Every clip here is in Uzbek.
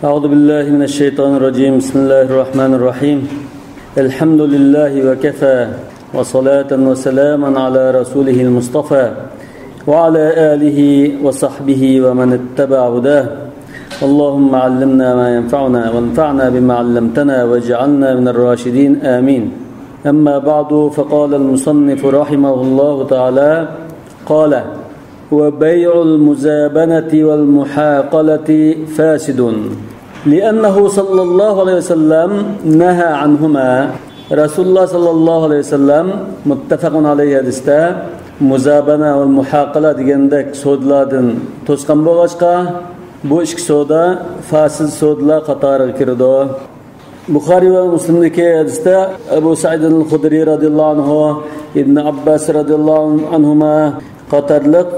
أعوذ بالله من الشيطان الرجيم بسم الله الرحمن الرحيم الحمد لله وكفى وصلاة وسلاما على رسوله المصطفى وعلى آله وصحبه ومن اتبع هداه اللهم علمنا ما ينفعنا وانفعنا بما علمتنا واجعلنا من الراشدين آمين أما بعد فقال المصنف رحمه الله تعالى قال وبيع المزابنة والمحاقلة فاسد لأنه صلى الله عليه وسلم نهى عنهما رسول الله صلى الله عليه وسلم متفق عليه hadisda muzabana va muhaqala degandek so'dlardan to'sqan bo'lg'achqa bu ikki so'da fasid so'dlar qatoriga kirdi. Buxoriy va Muslimdagi hadisda Abu Sa'id al-Khudri radhiyallohu anhu, Ibn Abbas radhiyallohu anhuma qatorliq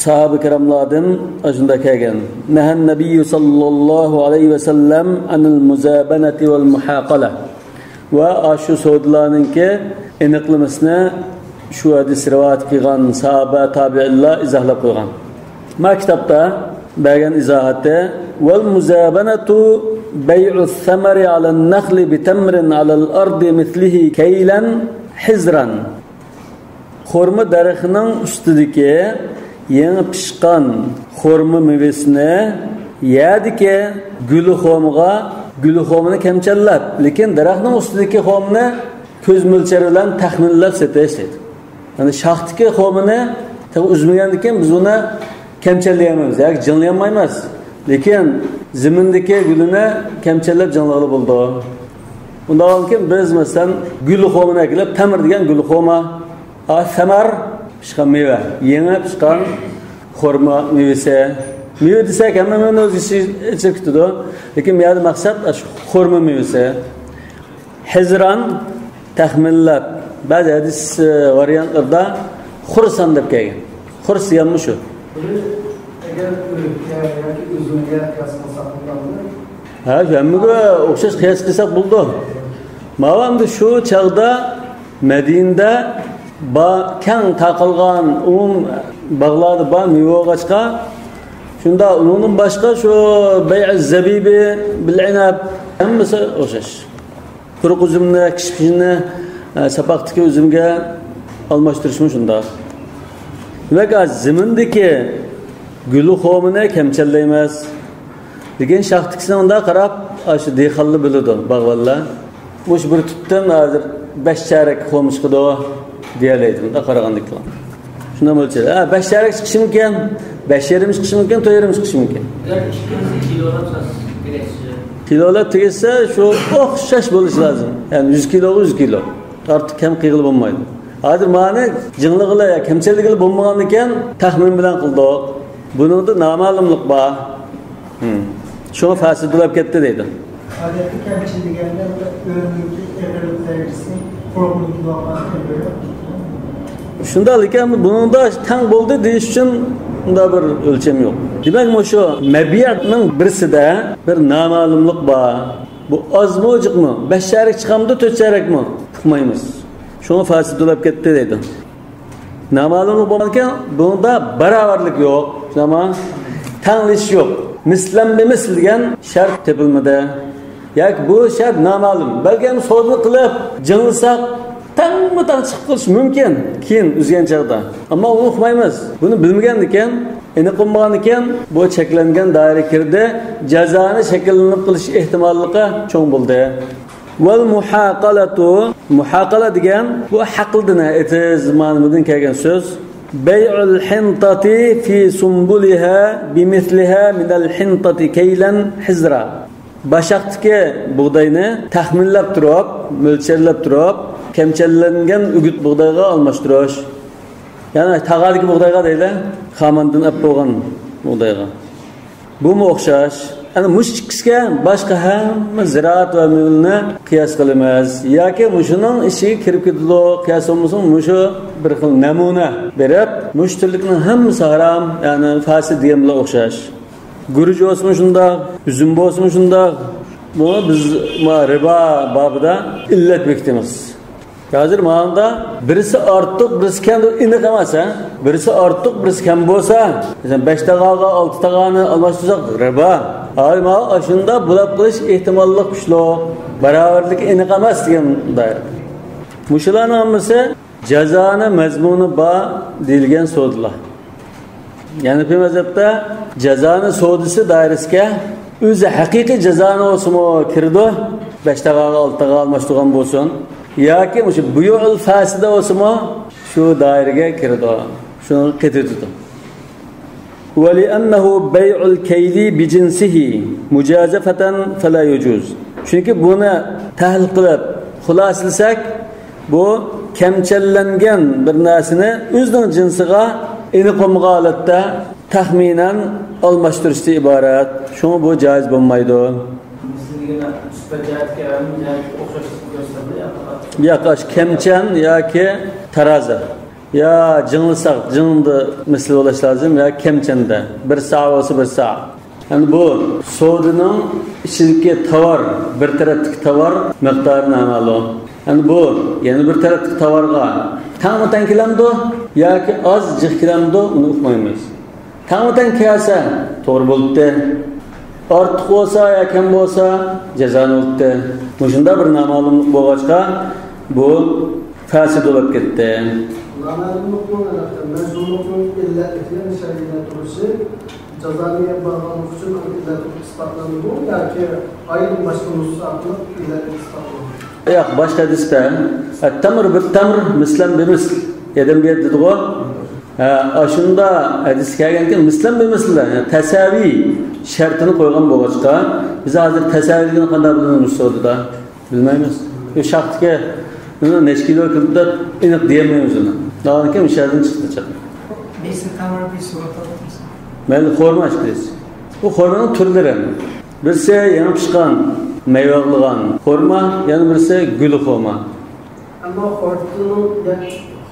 sahabe kiramlardan ashunda kelgan. Nahan Nabiy sallallohu alayhi va sallam anil muzabanati val muhaqala. Va ashu so'dlarninki aniqlamasini shu hadis rivoyat qilgan sahaba tabi'inlar izohlab qo'ygan. Ma kitobda bergan izohati val muzabanatu bay'u thamari 'ala an-nakhli bi tamrin 'ala al-ardi mithlihi kaylan hizran. Xurma daraxining ustidagi yangi pishgan xurma mevasini yadiki guli xomini kamchallab, lekin daraxtning ustidagi xomni ko'z mo'lchari bilan taxminlab sotishadi. Yani shaxtiki xomini uzmagandan keyin biz uni kamchallayamiz, yoki jinlayolmaymiz. Lekin zimindagi gulini kamchallab jinlag'ili bo'ldi. Undan keyin biz masalan gul xomini kelib tamir degan gul xoma, samar pishgan meva, yangi pishgan xurmo mevasi. Meva desak hamma mevani o'z ichiga kiradi. Lekin bu yerda maqsad shu xurmo mevasi. Hizran taxminlab ba'zi hadis variantlarda xursan deb kelgan. Xurs deganmi shu? Agar yoki uzunga qiyos qilsak bo'ladimi? Ha, hammaga o'xshash qiyos qilsak bo'ldi. Mavamda shu chaqda Madinada kang taqilgan bog'larda bor meva o'g'achqa shunda uning boshqa shu bay'iz zabibi bil inab hammasi o'xshash. Quruq uzumni, kishpishni sapaqdagi uzumga almashtirishmi shunda. Demak, zimindagi guli xomini kamchallaymiz. Lekin shaxtikisini unda qarab, shu dehqonlar biladi, bog'bonlar. O'sh bir tutdan hozir 5 charak xom chiqdi deyiladi, unda qaragandiklar. Shunda o'lchadi. 5 charak chiqishi mumkin, 5,5 chiqishi mumkin, 4,5 chiqishi mumkin. Kilolar tegsa shu o'xshash bo'lishi lozim. Ya'ni 100 kilo 100 kilo. Ortiq kam qiyilib bo'lmaydi. Hozir ma'ni jinlig'ilar yoki kamchilig'i bo'lmagan ekan, taxmin bilan qildik. Buningda noma'lumlik bor. Shuni fasidlab ketdi deydi. Odatda kamchilik deganda o'rniki erilib tayyorsi, quruqlik voqeasi. Shunda lekin buningda tang bo'ldi deyish uchun unda bir o'lcham yo'q. Demak, shu mabiyatning birisida bir noma'lumlik bor. Bu ozmi ojiqmi? 5 charak chiqamdi, 4 charakmi? Uqmaymiz. Shuni fasidlab ketdi deydi. Noma'lumlik bo'lgan, bunda barobarlik yo'q. Tamam? Tanglish yo'q. Mislan bemisl degan shart tepilmadi. Yoki bu shart noma'lum. Balki so'zni qilib, jinlasak tang chiqib qolish mumkin. Keyin uzgan chaqda. Ammo uni uqmaymiz. Buni bilmagan ekan, aniqlanmagan ekan, bu cheklangan doiraga kirdi. Jazoni shakllanib qilish ehtimolligi cho'ng bo'ldi. Val muhaqala degan bu haqldina etiz ma'nodan kelgan so'z. Bay'ul hintati fi sumbuliha bimithliha min al-hintati kaylan hizra. Bashaqtiki bug'doyni taxminlab turib, mo'lchallab turib, kamchallangan ugut bug'doyga almashtirish. Ya'ni tag'adagi bug'doyga deydi, xamandan olib qo'ygan bug'doyga. Bu mu o'xshash? Ana mushkisga boshqa hamma ziroat va mevalarni qiyos qilamiz. Yoki mushuning ishiga kirib ketdi, qiyos bo'lmasin, mushu bir xil namuna berib, mushtirlikning hammasi harom, ya'ni fasid degan bilan o'xshash. Guruch bo'lsin shunda, uzum bo'lsin shunda, bu biz ribo babida illat bekitamiz. Hozir ma'noda birisi ortiq, birisi kam aniq emas, birisi ortiq, birisi kam bo'lsa, masalan 5 tag'aga 6 tag'ani almashtirsak ribo. Ama aşında bulab qilish ehtimolli kuchli, barobarlik aniq emas degan doira. Mushularning hammasi jazoni mazmuni bor deyilgan so'zlar. Ya'ni bu mazhabda jazoni so'disi doirasiga o'zi haqiqiy jazoni o'simi kirdi, 5 tag'aga 6 tag'a almashtirgan bo'lsin, yoki o'sha buyul fasida o'simi shu doiraga kirdi. Shuni qaytirdi. وَلِأَنَّهُ بَيْعُ الْكَيْلِ بِجِنْسِهِ مُجَازَفَةً فَلَا يُجُوزُ. Çünkü bunu tahlil qilib xuloslasak, bu kamchallangan bir narsani o'zining jinsiga aniq holatda taxminan almashtirishdan iborat. Shuni bu joiz bo'lmaydi. Yo'q, kamchan yoki tarozi. Ya cınlısak, cındı misli olaş lazım ya kemçende. Bir saat olsa bir saat. Yani bu soğudunun içindeki tavar, bir taraftaki tavar miktarını amalı. Yani bu, yani bir taraftaki tavarga tamamıdan kilamdı ya ki az cık kilamdı onu okumayız. Tamamıdan kıyasa doğru buldu. Artık olsa ya kem olsa cezan oldu. Muşunda bir namalımlık boğaçka bu fasid olup gitti. Namalımlıkın mezunluğun illetliklerin şerhine duruşu cezaniye bağlamak için illetlik ispatlandı mı? Ya ki aynı başka nusratlık illetlik ispatlandı. Yok, başka hadiste tamr bir tamr mislan bir misl edem bir dedi o. Aşında hadis kelganken mislan bir misl tasavi şartını koygan boğaçka biz hazır tasavvurni qanday bilamiz so'zida bilmaymiz. Shu shaxtga uni necha kilo kirdi aniq deyolmaymiz uni. Dağınken müşahedin çıktı çatı. Neyse tamam bir soru tanıtırız. Meyli xorma açtırız. Bu xormanın türleri. Birisi yanıp çıkan, meyveliğan xorma, yani birisi gülü xorma. Ama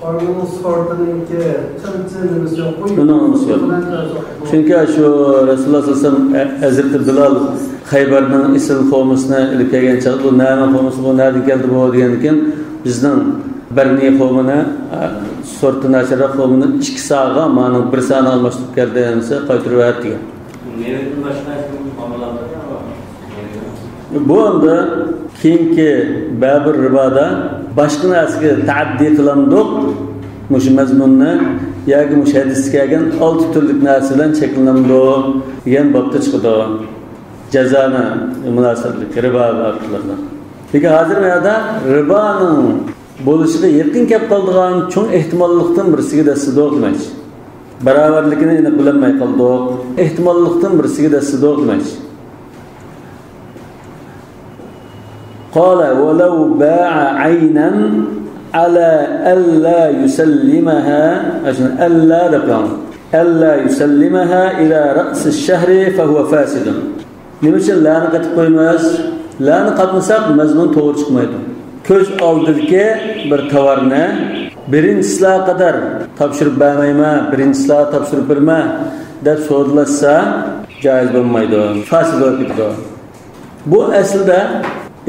xormanın sorduğunki çımçığınız yok. Bunun yok. Çünkü şu Resulullah sallallahu aleyhi ve sellem Hazreti Bilal Hayber'den İsrail xormasını ilip gelgen çağdı. Bu nereden xorması bu, nereden geldi bu diyenken bizden Berniye qovmini sorti nasira qovmini 2 saatga mana 1 saat almashtirib kelgansa qaytirib berdi. Nevetin boshqa muomalalar. Bu anda keyingi babir riboda boshqa narsaga taaddi qilamdiq. Mush mazmunni yoki mush hadisga kelgan 6 turlik narsadan cheklanamdi degan bobda chiqdi. Jazoni munosabatlik ribo orqali. Lekin hozir bu yerda riboning bo'lishga yaqin kelib qolgan cho'ng ehtimollikdan birisiga da sidoqmash. Barobarligini aniq bilmay qoldik. Ehtimollikdan birisiga da sidoqmash. Qala wa law ba'a 'aynan ala alla yusallimaha ajna alla dablan alla yusallimaha ila ra's ash-shahr fa huwa fasid. Nima uchun la'ni qatib qo'ymas? La'ni qatmasak mazmun to'g'ri chiqmaydi. Ko'z oldidagi bir tovarni birinchisiga qadar topshirib bermayman, birinchisiga topshirib berma deb so'zlashsa joiz bo'lmaydi. Fasid bo'lib ketadi. Bu aslida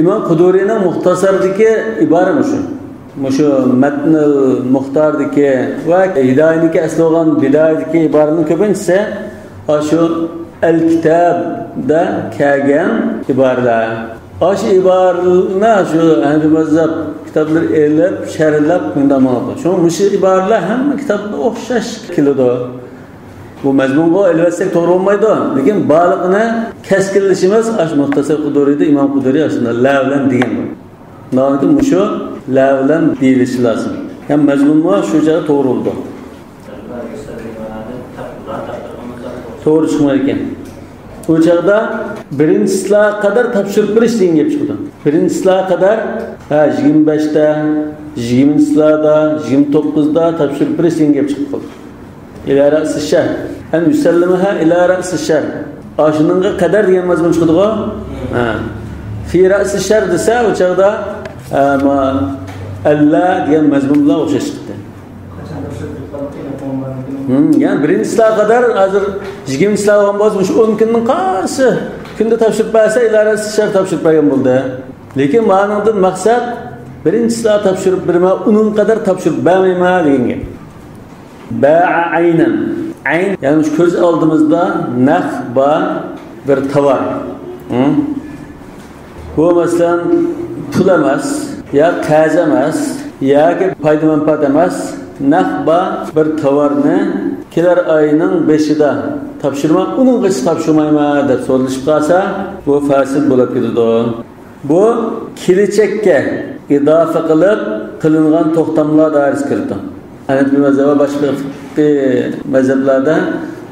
İmam Quduriyning muxtasardagi ibora mushu matnul muxtardagi va hidoyatniki asli bo'lgan bidoyatdagi iboraning ko'pinchisi shu al-kitobda kelgan iboralar. Aş ibarlarına şu Hanifi mazhab kitapları elib, şerhlab gündamada. Şu müşir ibarlar hem kitapda o'xshash keladi. Bu mazmunga elbetsek to'g'ri olmaydi. Lekin baliqni keskinlashimiz ash muxtasar Quduriyda Imom Quduriy aslında lavlan degan. Nahotki mushu lavlan deyilishi lazım. Ham mazmunga shu joyda to'g'ri bo'ldi. To'g'ri chiqmaydi ekan. Bu çağda birinchisiga qadar topshirib berish degan gap chiqdi. Birinchisiga qadar 25da, 20da, 29da topshirib berish degan gap chiqib qoldi. Ila ra'si shahr. An yusallimaha ila ra'si shahr. Ashunga qadar degan mazmun chiqdi-ku. Fi ra'si shahr desa o çağda alla degan mazmun bilan o'xshash chiqdi. Yani birincisiga qadar hozir 20silar ham bo'lsa, shu 10 kunning qarshi kunda topshirib bersa, ilarasi shart topshirib bergan bo'ldi. Lekin ma'nodan maqsad birincisilar topshirib berma, uning qadar topshirib bermayman degan gap. Ba'a aynan. Ayn, yani şu ko'z oldimizda naq bor, bir tovar. Bu masalan pul emas, ya qarz emas, yoki foyda manfaat emas, naqba bir tovarni kelar oyning 5'ida topshirma, uning qish topshirmayman deb so'ralishib qolsa, bu fasid bo'lib ketadi. Bu kelajakka izofa qilib qilingan to'xtamlar doirasiga kirdi. Hanafi mazhabi boshqa mazhablarda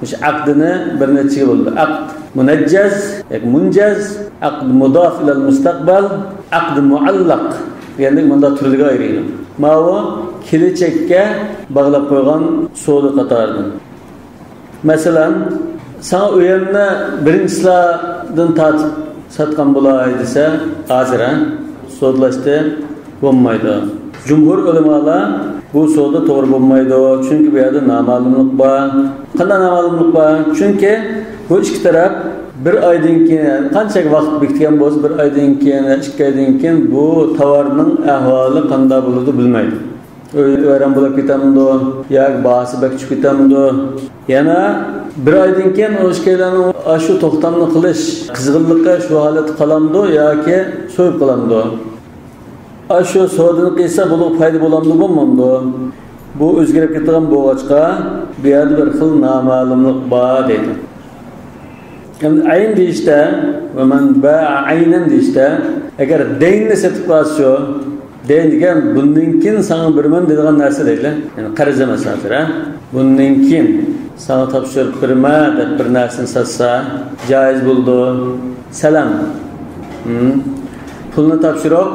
o'sha aqdini bir necha bo'ldi. Aqd munajjaz, munjaz, aqd mudof ila al-mustaqbal, aqd muallaq. Yani bunda turlarga ayriladi. Ma'vo kelajakka bog'lab qo'ygan savdo qatoridan. Masalan, sana uyimni birinchilardan tatib satgan bo'lay desa, hozir sodlashdi bo'lmaydi. Jumhur ulamolar bu savdo to'g'ri bo'lmaydi, chunki bu yerda noma'lumlik bor. Qanday noma'lumlik bor? Chunki bu ikki taraf bir oydan keyin qancha vaqt bekitgan bo'lsa, bir oydan keyin, 2 oydan keyin bu tovarning ahvoli qanday bo'ladi bilmaydi. O'yran bo'lib ketamdi, yoki bahsi bakchib ketamdi. Yana bir oydan keyin o'shkaylarni shu to'xtamni qilish qizg'inlikqa shu holat qolamdi yoki so'yib qolamdi. Shu savdoni qilsa bu foyda bo'lamdi, bo'lmamdi. Bu o'zgarib ketgan bo'g'achqa bu yerda bir xil noma'lumlik bor deydi. Ayn deyishda va man ba'a aynan deyishda, agar deynni sotib qolsa, deyn degan bundan keyin sana birman degan narsa deydi. Ya'ni qarz emas hozir, bundan keyin sana topshirib birma deb bir narsani sotsa, joiz bo'ldi. Salam. Pulni topshirib,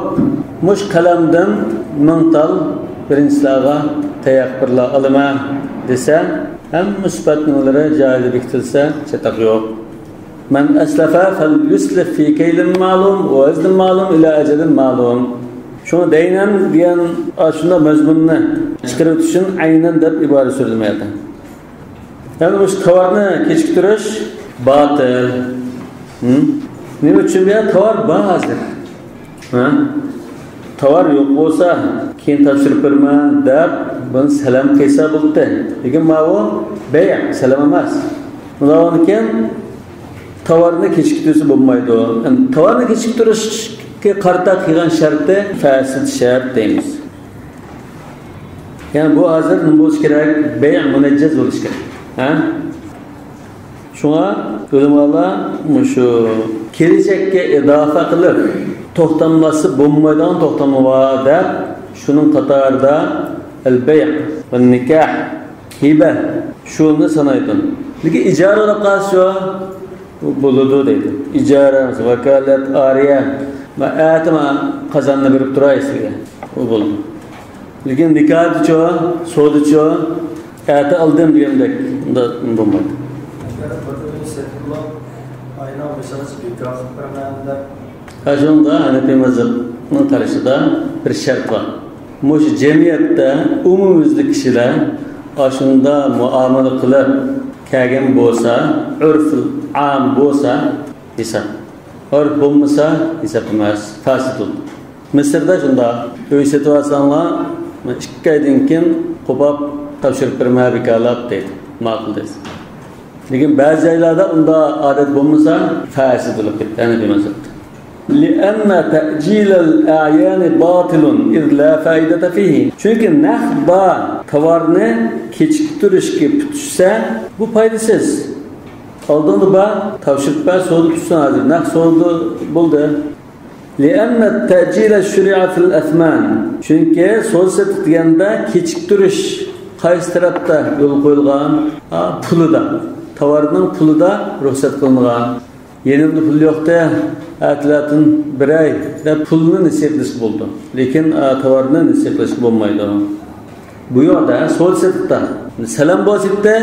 mush qalamdan mingtal birinchilarga tayaqqurlar olma desa, ham musbatnilari joyida bekitilsa, chetaq yo'q. Man aslafa fal yuslif fi kaylin ma'lum wa wazn ma'lum ila ajalin ma'lum. Shuni deynan degan shunda mazmunni chiqarib uchun aynan deb iborat so'zilmaydi. Yani bu tovarni kechiktirish batil. Nima uchun bu tovar bor hozir? Tovar yo'q bo'lsa, keyin topshirib berman deb buni salam qilsa bo'ldi. Lekin ma'vo bay' salam emas. Undan keyin tovarni kechiktirsa bo'lmaydi. Yani tovarni kechiktirishga qarta qilgan sharti fasid shart deymiz. Yani bu hozir nima bo'lish kerak? Bay' munajjaz bo'lish kerak. Şuna ulamolar shu kelajakka izofa qilib to'xtamlasi bo'lmaydigan to'xtami bor deb shuning qatorida al-bay' va nikah, hiba shuni sanaydi. Lekin ijara olib qolsa bo'ladi deydi. Ijara, vakolat, ariya va atma qazanni berib turaysiz. U bo'ladi. Lekin nikahchi, sodichi ati aldım degandek unda bo'lmaydi. Aslında Hanafi mazhabının qarashida bir shart bor. Mush jamiyatda umumyuzli kishilar ashunda muomala qilib kelgan bo'lsa, urful am bo'lsa, hisob. Urf bo'lmasa, hisob emas, fasid. Misrda shunda uy situatsiyalar 2 oydan keyin qo'pab topshirib berma vikolat deydi. Ma'qul deydi. Lekin ba'zi joylarda unda odat bo'lmasa, fasid bo'lib ketadi deb mazhabda. لأن تأجيل الأعيان باطل إذ لا فائدة فيه. Çünkü nahba tovarni kechiktirishga tutsa, bu foydasiz. Oldinda ba topshirib ba savdo tutsa hozir naq savdo bo'ldi. لأن التأجيل الشريعة في الأثمان. Çünkü savdo deganda kechiktirish qaysi tarafda yo'l qo'yilgan? Pulida. Tovarning pulida ruxsat qilingan. Yenimde pul yo'qda, atlatin bir ay da pulni nisiblis bo'ldi. Lekin tovarni nisiblis bo'lmaydi. Bu yerda so'lsatda salam bo'lsa,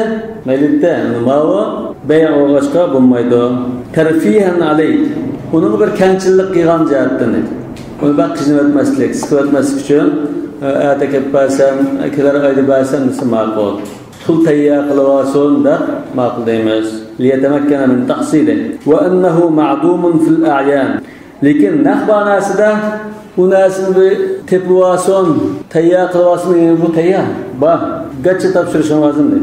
maylikda nimawo bay' o'g'ashqa bo'lmaydi. Tarfihan alay. Uni bir kamchilik qilgan jihatdan edi. Uni baq xizmatmaslik, sifatmaslik uchun atakab basam, akalar oyda basam nima ma'qul. Pul tayyor qilib olsin deb ma'qul deymiz. ليتمكن من تحصيله وأنه معدوم في الأعيان. لكن نخبى ناس ده وناس بتبواسون تياق الواسمين يبو تياق با قد تبصر شنو لازم ده.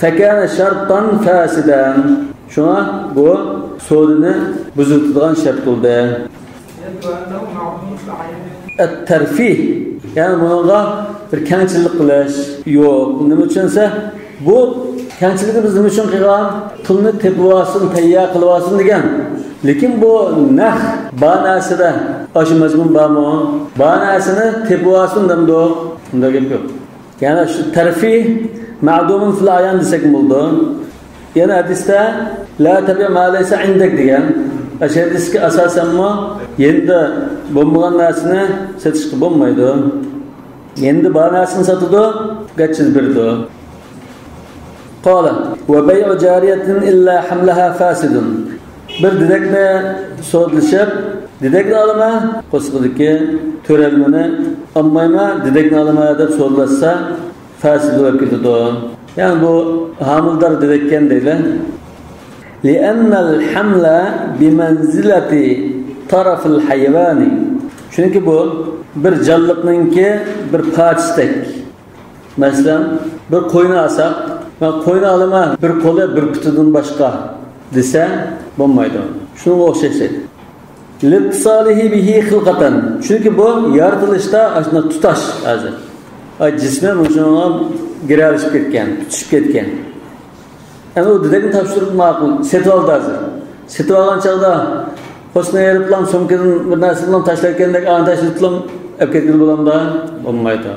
فكان شرطا فاسدا. شنو بو sodini buziladigan shart bo'ldi. At-tarfih, ya'ni bunga bir kengchilik qilish yo'q. Nima uchunsa, bu kengchilikni biz nima uchun qilgan? Pulni tepib olsin, tayyor qilib olsin degan. Lekin bu nah banasida aşı mazmun bormi? Banasini tepib olsin demdi. Bunda gap yo'q. Ya'ni shu tarfih ma'dumun fil ayan desak bo'ldi. Yana hadisda la tabi' ma laysa indak degan. Hadisga asosan endi bo'lmagan narsani satishga bo'lmaydi. Endi bor narsani sotadi, gachiz berdi. Qala va bay'u jariyatin illa hamlaha fasidun. Bir dedekni sodlashib, dedekni olma, qo'sqidiki to'ralmani olmayma, dedekni olma deb sodlashsa fasid bo'lib ketadi. Yani bu hamildar dedekkan deylar. لأن الحمل بمنزلة طرف الحيوان. Çünkü bu bir canlılıknınki bir parçasıdır. Mesela bir koyunu alsak, koyunu alıma bir kolu bir pütüdün başka dese bulmaydı. Şunu okşayacak. لِتْصَالِهِ بِهِ خِلْقَةً. Çünkü bu yaratılışta aslında tutaş hazır. Cisme şuna girerleşip ketken, tutuşup ketken. Yani o dedekni tapşırıp makul, setip aldı hazır. Setip algan çağda hoşuna yarıplan, somkedin bir narsadan taşlarken de ağın taşlarıplan epketkili bulam da olmaydı.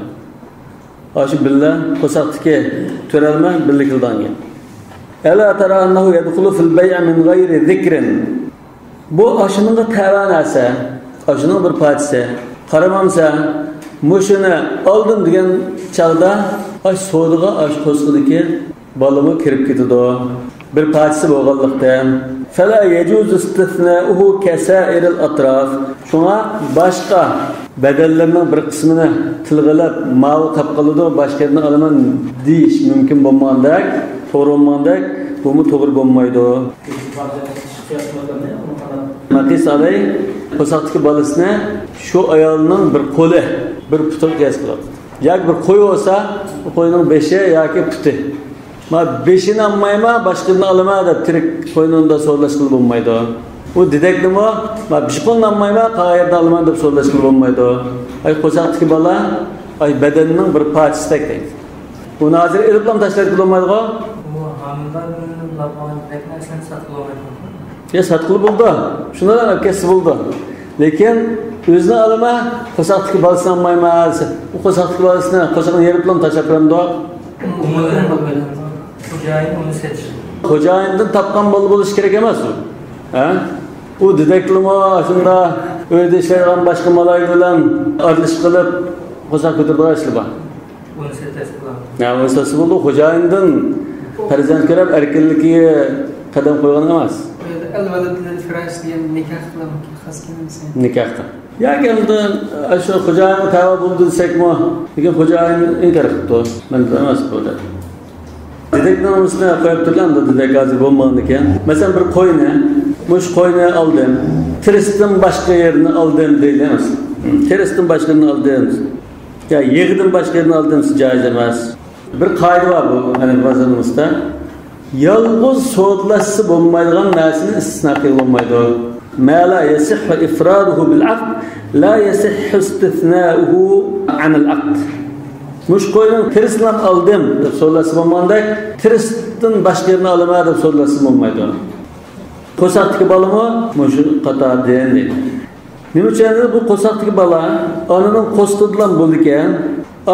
Aşı billah, kosaktaki törelme birlikildan gel. Ela tara annahu yedkhulu fil bey'a min gayri zikrin. Bu aşının da tevanası, aşının bir partisi. Karamamsa, muşunu aldım degen çağda aş soğuduğu aş koskudaki balımı kirip ketidi. Bir partisi bo'lganlikdan fala yecuz istisna'uhu kasairil atraf. Şuna başka bedellerinin bir kısmını tilgilab mavi qapqalıdı, başkalarını alaman deyish mümkün bo'lmagandak, to'g'ri bo'lmagandak, bu to'g'ri bo'lmaydi. Maqis alay qo'saqdagi bolasini shu ayolning bir qo'li, bir puti qiyos qiladi. Yoki bir qo'y bo'lsa, qo'yning beshi yoki puti. Ma beşini almayma, başkalarını alama da tirik koynunda sorlaşkılı bulmaydı. Bu dedekli mi? Ma bişkolunu almayma, kağayırda alama da sorlaşkılı bulmaydı. Ay kosaktaki bala, ay bedeninin bir parçası tek değil. Bu nazir ediplam taşlarkılı bulmaydı o? Bu hamdan lapan teknesini satkılı bulmaydı. Ya satkılı buldu. Şunlardan öpkesi buldu. Lekin özünü alama, kosaktaki balasını almayma. Bu kosaktaki balasını, kosakını yeriplam taşlarkılı o? Umarım bulmaydı. Hocayın onu seçti. Hocayından tapkan balı buluş gerek emez o. O dedekli mi aslında öyle işlerden başka malayla arlış kılıp kosak götürdü açlı bak. Onu seçti bulan. Ya onu seçti buldu. Hocayından perizent kerep erkinliği kadem koygan emez. El-Veled'le Firaş diye nikah kılamak hasken misin? Nikahta. Ya geldi şu hocayını tava buldu desek mi? Lekin hocayını inkar etti. Ben de emez bu da. Dedekten olmasına koyup durgan da dedek hazır bo'lmagandikan. Mesela bir qo'yni, mush qo'yni oldim. Tirisdan boshqa yerini oldim deymiz. Tirisdan boshqa yerini oldim. Ya yig'dim boshqa yerini oldim joiz emas. Bir qoida bor bu hani mazhabimizda. Yolg'iz so'zlashsa bo'lmaydigan narsani istisno qilib bo'lmaydi. Ma la yasihhu ifraduhu bil aqd, la yasihhu istithna'uhu 'an al aqd. Muş koyun tirisdan aldım deb so'rlasa bo'lmaganda, tirisdan boshqa yerini olaman deb so'rlasa bo'lmaydi. Qo'saqdagi balami mushu qator deydi. Nima uchun bu qo'saqdagi bala onaning qo'stidan bo'ldi ekan,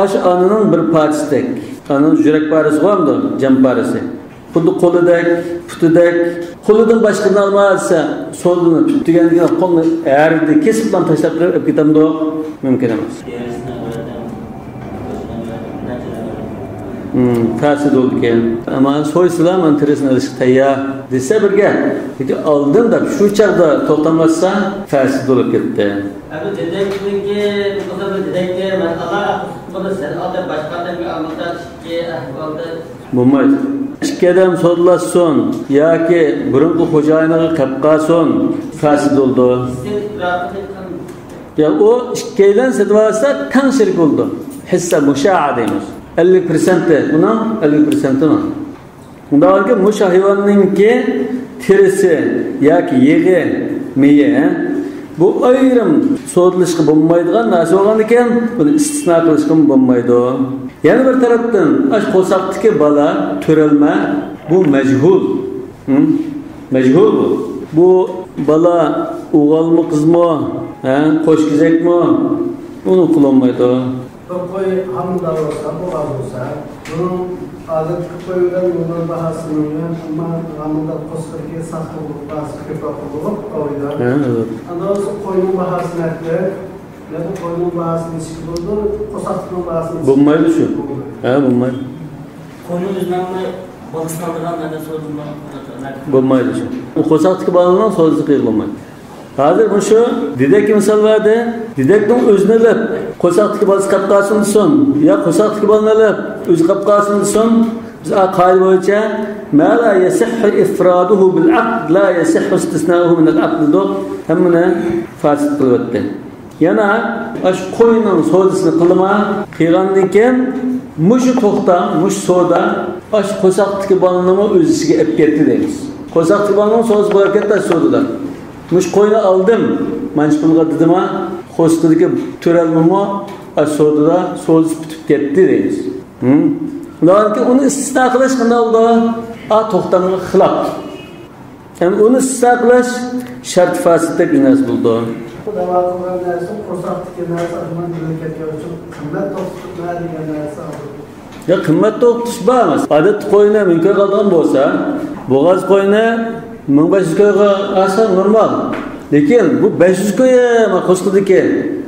ash onaning bir parchasidek. Onaning yurak parchasi bo'ldi, jam parchasi. Xuddi qo'lidek, putidek, qo'lidan boshqani olmasa, so'lini putigandan qo'lni erdi kesibdan tashlab qo'yib ketamdi, mumkin emas. Fasid oldukken ama soysular manteresine alışıktayya dese birge peki aldın da şu çağda toplamazsa fasid olup gitti. Abi dedektinki bu kadar dedekte ben Allah bunu sen aldı başkadan bir almışlar ki ahvalda Bulmaydı. İşkedem sodlasın ya ki burunku hocayını kapkasın fasid oldu. Ya o işkeylen sedvasa tan şirk oldu. Hissa muşa'a deymiş. 50% buna 50% buna. Bunda var ki muş hayvanınki terisi yoki yig'i, miyi bu ayrim so'dilishga bo'lmaydigan narsa bo'lgan ekan, buni istisno qilishga bo'lmaydi. Yana bir tarafdan, qo'saqdagi bola to'ralma bu majhul. Majhul bu. Bu bola o'g'ilmi, qizmi, qo'shkizakmi? Uni qilolmaydi. Qo'y hamda bo'lsa, bo'g'az bo'lsa, bunun odatga qo'yilgan yo'llar bahasini ham hamma hamda qo'sqirga saqlab bahasi ko'proq bo'lib qo'ydi. Ana o'zi qo'yning bahasini aytdi. Lekin qo'yning bahasini ish bo'ldi, qo'saqning bahasini bo'lmaydi shu. Bo'lmaydi. Qo'yning o'zidan bolasini oldirgan narsa so'zlar bo'lmaydi shu. U qo'saqdagi bolaning so'zi qilolmaydi. Hozir bu shu didek misol verdi. Didekning o'zini olib, qo'saqdagi bolasi qilib qolsin desin, yo qo'saqdagi bolani olib o'zi qilib qolsin desin, biz qoida bo'yicha ma la yasihhu ifraduhu bil aqd la yasihhu istisna'uhu min al aqd deb hammani fasid qilyapti. Yana ash qo'yning so'zini qilma, qilgandan keyin mushu to'xta, mush so'da ash qo'saqdagi bolani o'z ishiga olib ketdi deymiz. Qo'saqdagi bolaning so'zi bo'lib ketdi so'zida. Mush qo'yni oldim, mana shu pulga dedimmi, qo'sqidagi to'ralmimi, so'zida so'z bitib ketdi deymiz. Ularga uni istisno qilish qanday bo'ldi? To'xtamga xilof. Ya'ni uni istisno qilish shart fasidda binas bo'ldi. Xudoga qilgan narsa qo'saqdagi narsa hamma mamlakatga uchun qimmat to'xtatma degan narsa. Ya qimmat to'xtatish emas. Odat qo'yni mumkin qolgan bo'lsa, bo'g'az qo'yni 1500 ko'yga asa normal. Lekin bu 500 ko'y ma qo'sqidiki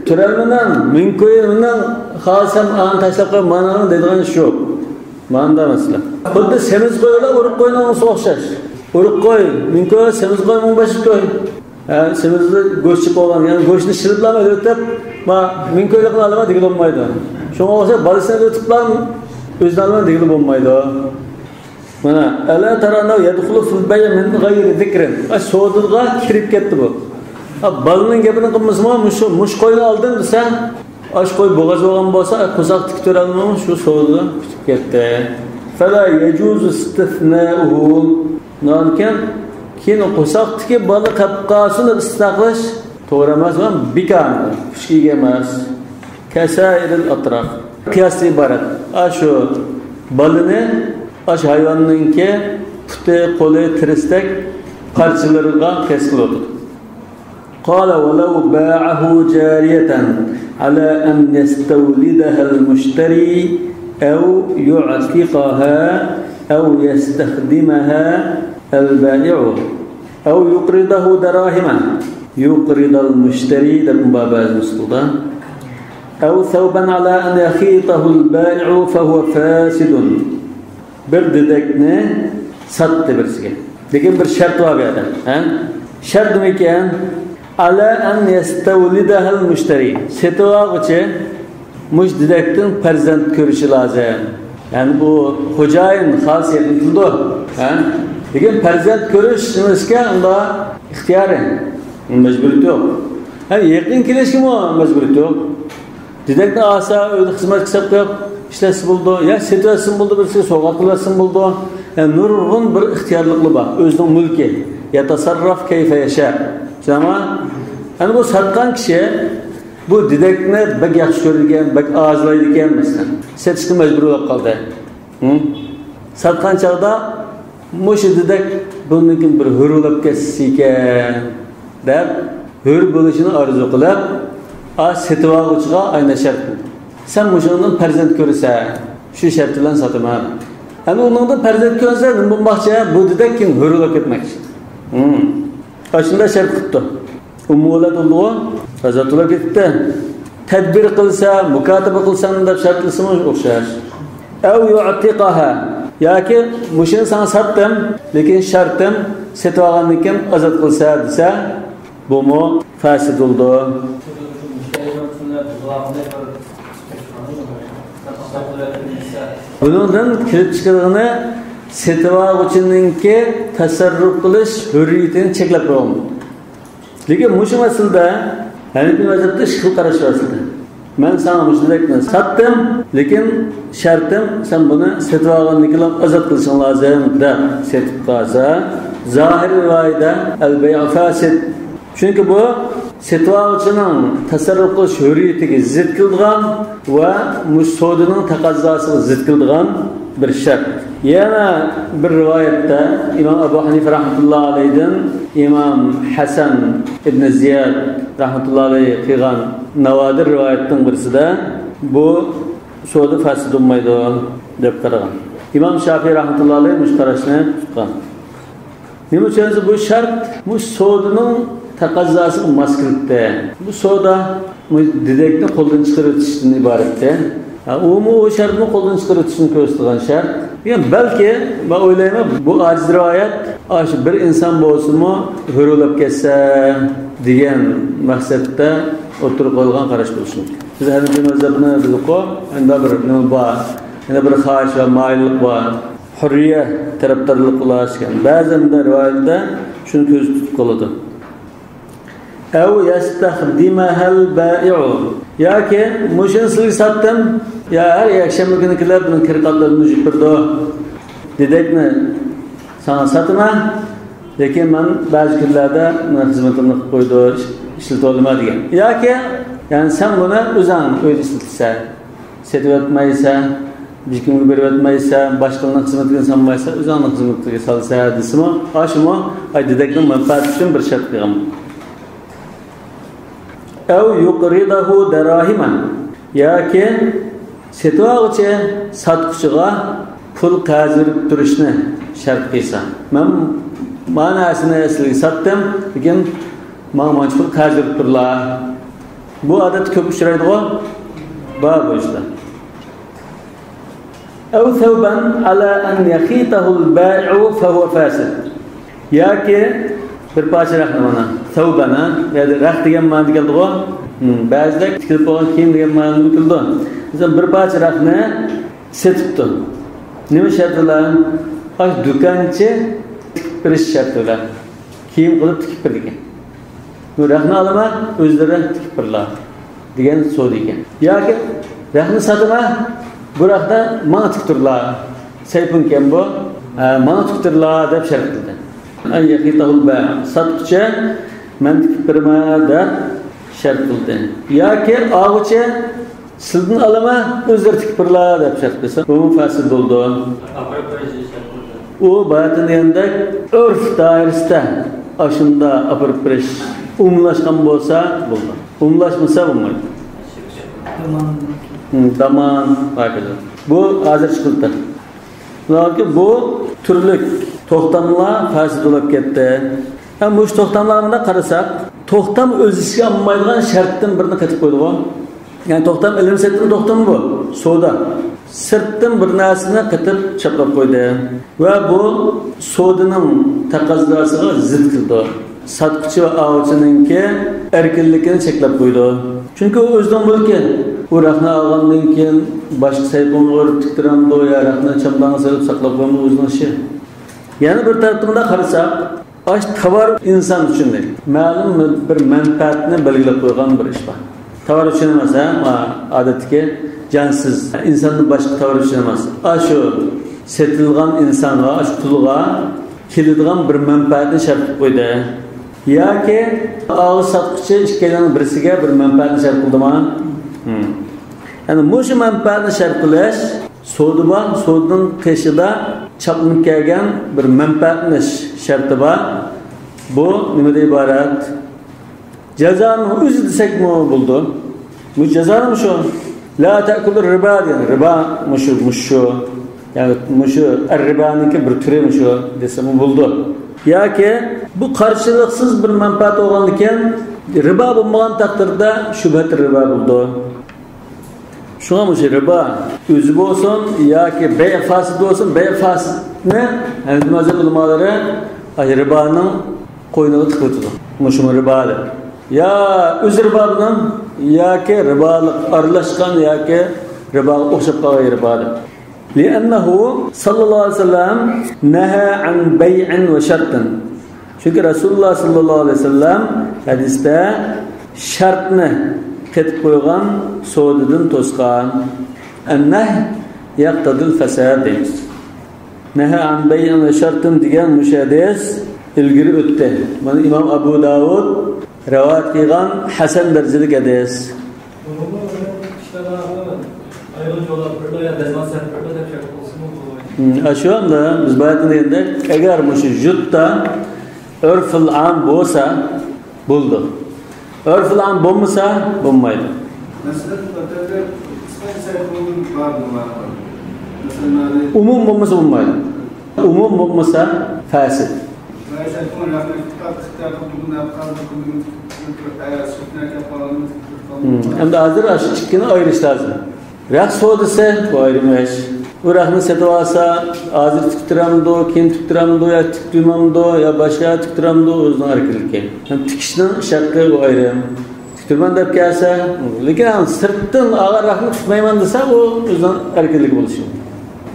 to'ralmadan 1000 ko'y bilan xalsam an tashlab qo'y mana deydigan shu. Manda masala. Xuddi semiz qo'ylar urib qo'yning o'xshash. Urib qo'y 1000 ko'y, semiz qo'y 1500 ko'y. Semizda go'sht qo'ygan, ya'ni go'shtni shiriblamay o'tib, ma 1000 ko'yga qilolma degan bo'lmaydi. Shunga o'xsha bolasini o'tiblar o'zlaridan degan bo'lmaydi. Mana ala tarana yadkhulu fil bay' min ghayri dhikrin. So'dilga kirib ketdi bu. Balaning gapini qilmasmi, mush qo'yni oldim desa, ash qo'y bo'g'az bo'lgan bo'lsa, qo'saq tik to'ralmi, shu so'dilga chiqib ketdi. Fala yajuzu istithna'uhu. Nonkan keyin qo'saqdagi bola qapqasini istisnoqlash to'g'ri emas va bekor, kuchga emas. Kasairil atraf. Qiyosga iborat. Shu balani ash hayvonninki puti, qo'li, tiristak parchalariga kesiladi. Qala walau ba'ahu jariyatan ala an yastawlidaha al-mushtari aw yu'tiqaha aw yastakhdimaha al-ba'i'u aw yuqridahu darahima yuqrid al-mushtari dababaz mustada aw thawban ala an yakhitahu al-ba'i'u fa huwa fasidun. Bir dedekni sattı birisiga. Lekin bir shart var bu yerda. Shart nima ekan? Ala an yastawlidaha al-mushtari. Setuvchi mush dedekning farzand ko'rishi lozim. Ya'ni bu xo'jayin xosiyatini qildi. Lekin farzand ko'rish nimasiga unda ixtiyori, majburiyat yo'q. Yaqin kelishga majburiyat yo'q. Dedekni asa o'zi xizmat qilib qo'yib İşlesi buldu, ya setvesi buldu, birisi soğuklarısın buldu. Yani nurgun bir ihtiyarlıklı bak, özünün mülki. Yatasarraf keyfe yaşa. Ama yani bu satkan kişi, bu didekne bek yaxşı görürken, bek ağızlayırken mesela. Setişki mecbur olup kaldı. Satkan çağda, muşu didek bunun bir hür olup kessiyken, der, hür buluşunu arzu kılıp, setva uçuğa aynı şart buldu. Sen muşunun farzand ko'rsa, shu shart bilan sotaman. Ana uningda farzand ko'rsa, nima bo'lmoqchi? Bu dedek kim hurulab ketmoqchi. Qashunda shart qildi. Umulat ulug'i fazatulab ketdi. Tadbir qilsa, mukotaba qilsam deb shart qilsam o'xshash. Aw yu'tiqaha. Yoki mushun sana sotdim, lekin shartim setib olgandan keyin ozod qilsa desa, bu mu fasid bo'ldi. Bundan kelib chiqadiğini setvochininki tasarruf qilish hurriyatini cheklab qo'ygan. Lekin mush masalada Hanifiy mazhabda shikil qarash aslida. Men sana mushdakni satdim, lekin shartim sen buni setib olgandan keyin ozod qilishing lozim deb setib qolsa, Zahir rivayette el-bey'u fasid. Çünkü bu setvaçının tasarruf qilish hurriyatiga zid qilgan va musodining taqozzosiga zid qilgan bir shart. Yana bir rivoyatda İmam Abu Hanife rahmetullohi alayhidan İmam Hasan ibn Ziyad rahmetullohi alayhi qilgan navodir rivoyatning birisida bu sodi fasid bo'lmaydi deb qaragan. İmam Şafii rahmetullohi alayhi mushtarashni tutgan. Nima uchun bu shart musodining taqozzosiga mos kelibdi. Bu soda dedekni qo'ldan chiqarib o'tishdan iboratda. O şartni qo'ldan chiqarib o'tishni ko'zlagan shart. Yani belki ben o'ylayman bu aziz rivoyat shu bir inson bo'lsa-mu hurulab ketsa degan maqsadda o'tirib qo'yilgan qarash bo'lishi mumkin. Siz Hanifiy mazhabini bilib-ku, endi bir nima bor, yana bir xohish va moyillik bor. Hurriya tarafdorlik qilishgan. Ba'zan rivoyatda shuni ko'z tutib qoladi. Ev yastaxdimahal bai'u. Yoki mushuni sizga sotdim, ya har yakshanba kuni kelib buni kirqatlarni yupirdi. Dedekni sana sotma, lekin men ba'zi kunlarda men xizmatimni qilib qo'ydi, ishlatib olma degan. Yoki yani sen buni o'zing o'yda ishlatsa, setib o'tmaysan, hech kimga berib o'tmaysan, boshqalarning xizmatiga solmaysan, o'zingning xizmatiga solsa desimi, ashmo ay dedekning manfaati uchun bir shart qilgan. Ev yuqridahu darahiman. Yoki setuvchi sotquchiga pul qazirib turishni shart qilsa. Men ma'nosini sizga sotdim, lekin menga pul qazirib turlar. Bu odat ko'p uchraydi-ku. Bor bu ishlar. Ev thawban ala an yakhitahu al-bai'u fa huwa fasid. Yoki bir parcha rahna mana. Thawbana, yani raht degan ma'noda keldi-ku. Ba'zida tikilib qo'ygan kiyim degan ma'noda keldi. Mesela bir parça rahna setibdi. Nima sharti bilan? Do'konchi tikib berish sharti bilan. Kiyim qilib tikib bergan. Bu rahna olama o'zlari tikib berlar degan so'z ekan. Yoki rahna sotma, bu rahna menga tikib turlar. Saypun kim bu? Menga tikib turlar deb shart qildi. Ay yaqitahul ba. Sotquchi men tikib berma deb shart qildi. Yoki og'uchi sizdan olama o'zlari tikib berlar deb shart qilsa, bu fasid bo'ldi. U batinianda urf doirasida ashunda apirib berish umumlashgan bo'lsa bo'ldi. Umumlashmasa bo'lmaydi. Tamam, hokazo. Bu hozir chiqdi. Lekin bu turli to'xtamlar fasid bo'lib ketdi. Ham bu to'xtamlarni qarasak, to'xtam o'zishga olmaydigan shartdan birini qatib qo'ydi. Yani to'xtam ilm sirtdan to'xtam bu. Soda. Sirtdan bir narsani qatib chaplab qo'ydi va bu sodaning taqozzosiga zid qildi. Sotquchi va ovchininki erkinligini cheklab qo'ydi. Chunki u o'zidan bo'lgan. U rahna olgandan keyin boshqa sayponni o'rib tiktiramdi, ya rahna chamdan solib saqlab qo'ydi o'zining ishi. Yana bir tarafdan qarasak, ash tovar inson uchun ma'lum bir manfaatni belgilab qo'ygan bir ish bor. Tovar uchun emas, odatdagi jonsiz insonni boshqa tovar uchun emas. Shu setilgan insonga, shu pulga keladigan bir manfaatni shart qilib qo'ydi. Yoki og'iz sotquchi ikkalarining birisiga bir manfaatni shart qildimi? Yani bu manfaatni shart qilish so'di bor, so'dning qishida chaplanib kelgan bir manfaatni sharti bor. Bu nimadan iborat? Jazoni o'zi desakmi bo'ldi. Bu jazoni shu. La ta'kulu riba yani riba mushu. Yani mushu ar-ribaniki bir turi mushu desam bo'ldi. Yoki bu qarshiliksiz bir manfaat olganligidan riba bo'lmagan taqdirda shubhat riba bo'ldi. Şuna mı riba özü olsun yoki bey fasid olsun, bey fasidni yani mazhab ulamalari ribaning qo'yniga tiqib Muşum ribalı. Ya öz ribadan yoki ribalik aralashgan yoki ribaga o'xshab qolgan ribalı. Li'annahu sallallohu alayhi vasallam naha an bay'in wa shartin. Çünkü Rasulullah sallallahu aleyhi ve sellem hadiste şartni qetib qo'ygan so'didan to'sqan. Annah yaqtadil fasad deymiz. Neha an bay'in ve şartın degan müşahades ilgiri o'tdi. Mana İmam Abu Davud rivoyat qilgan hasan darajalik hadis. Şu anda biz bayatın deganda agar mushu jutda örfil am bo'lsa bo'ldi. Örfil am bo'lmasa bo'lmaydi. Umum bo'lmasa bo'lmaydi. Umum bo'lmasa fasid. Endi hozir ashkichkina ayirish lazım. Raq sodisi bu ayrılmış. Bu raqni setib olsa, hozir tiktiramdi, keyin tiktiramdi, yo tiktirmamdi, yo boshqa tiktiramdi, o'zining harakatligi. Ham tikishning shaqqi bu ayrim. Tiktirman deb kelsa, lekin sirtdan og'ir raqni tikmayman desa, u o'zining harakatligi bo'lishi.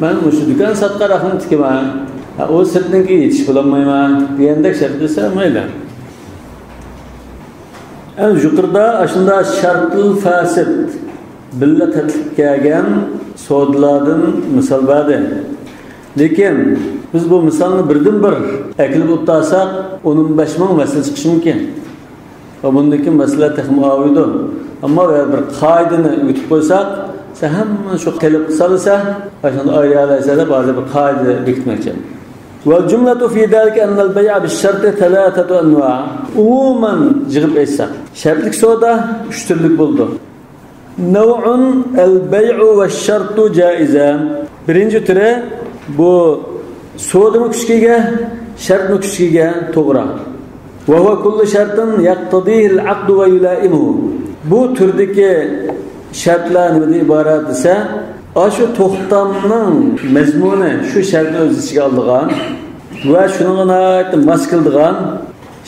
Men o'sha do'kon satqa raqni tikaman. O sirtniki yetish bo'lmayman degandek shart desa, mayli. Endi yuqorida ashunda shartul fasid billa taklif kelgan sodlardan misol berdi. Lekin biz bu misolni birdan-bir aklib o'tsaq, 15 ming masala chiqishi mumkin. Va bundaki masala tahmuavidir. Ammo bir qoidani o'tib qo'ysak, hamma shu qilib qilsa, ashunda ayriyalasada ba'zi bir qoida bekitmoqchi. والجملة في ذلك أن البيع بالشرط 3 أنواع. عموما جغب إيسا شرطك سودا اشترلك بولدو. نوع البيع والشرط جائزان. Birinci türe bu soda müküşkiga, şart müküşkiga to'g'ri. Ve huve kullu şartın yaqtadihi al-aqd ve yulaimuhu. Bu türdeki şartlar nima iborat ise, şu to'xtamning mazmuni shu shartni o'z ichiga olgan va shunga mos qiladigan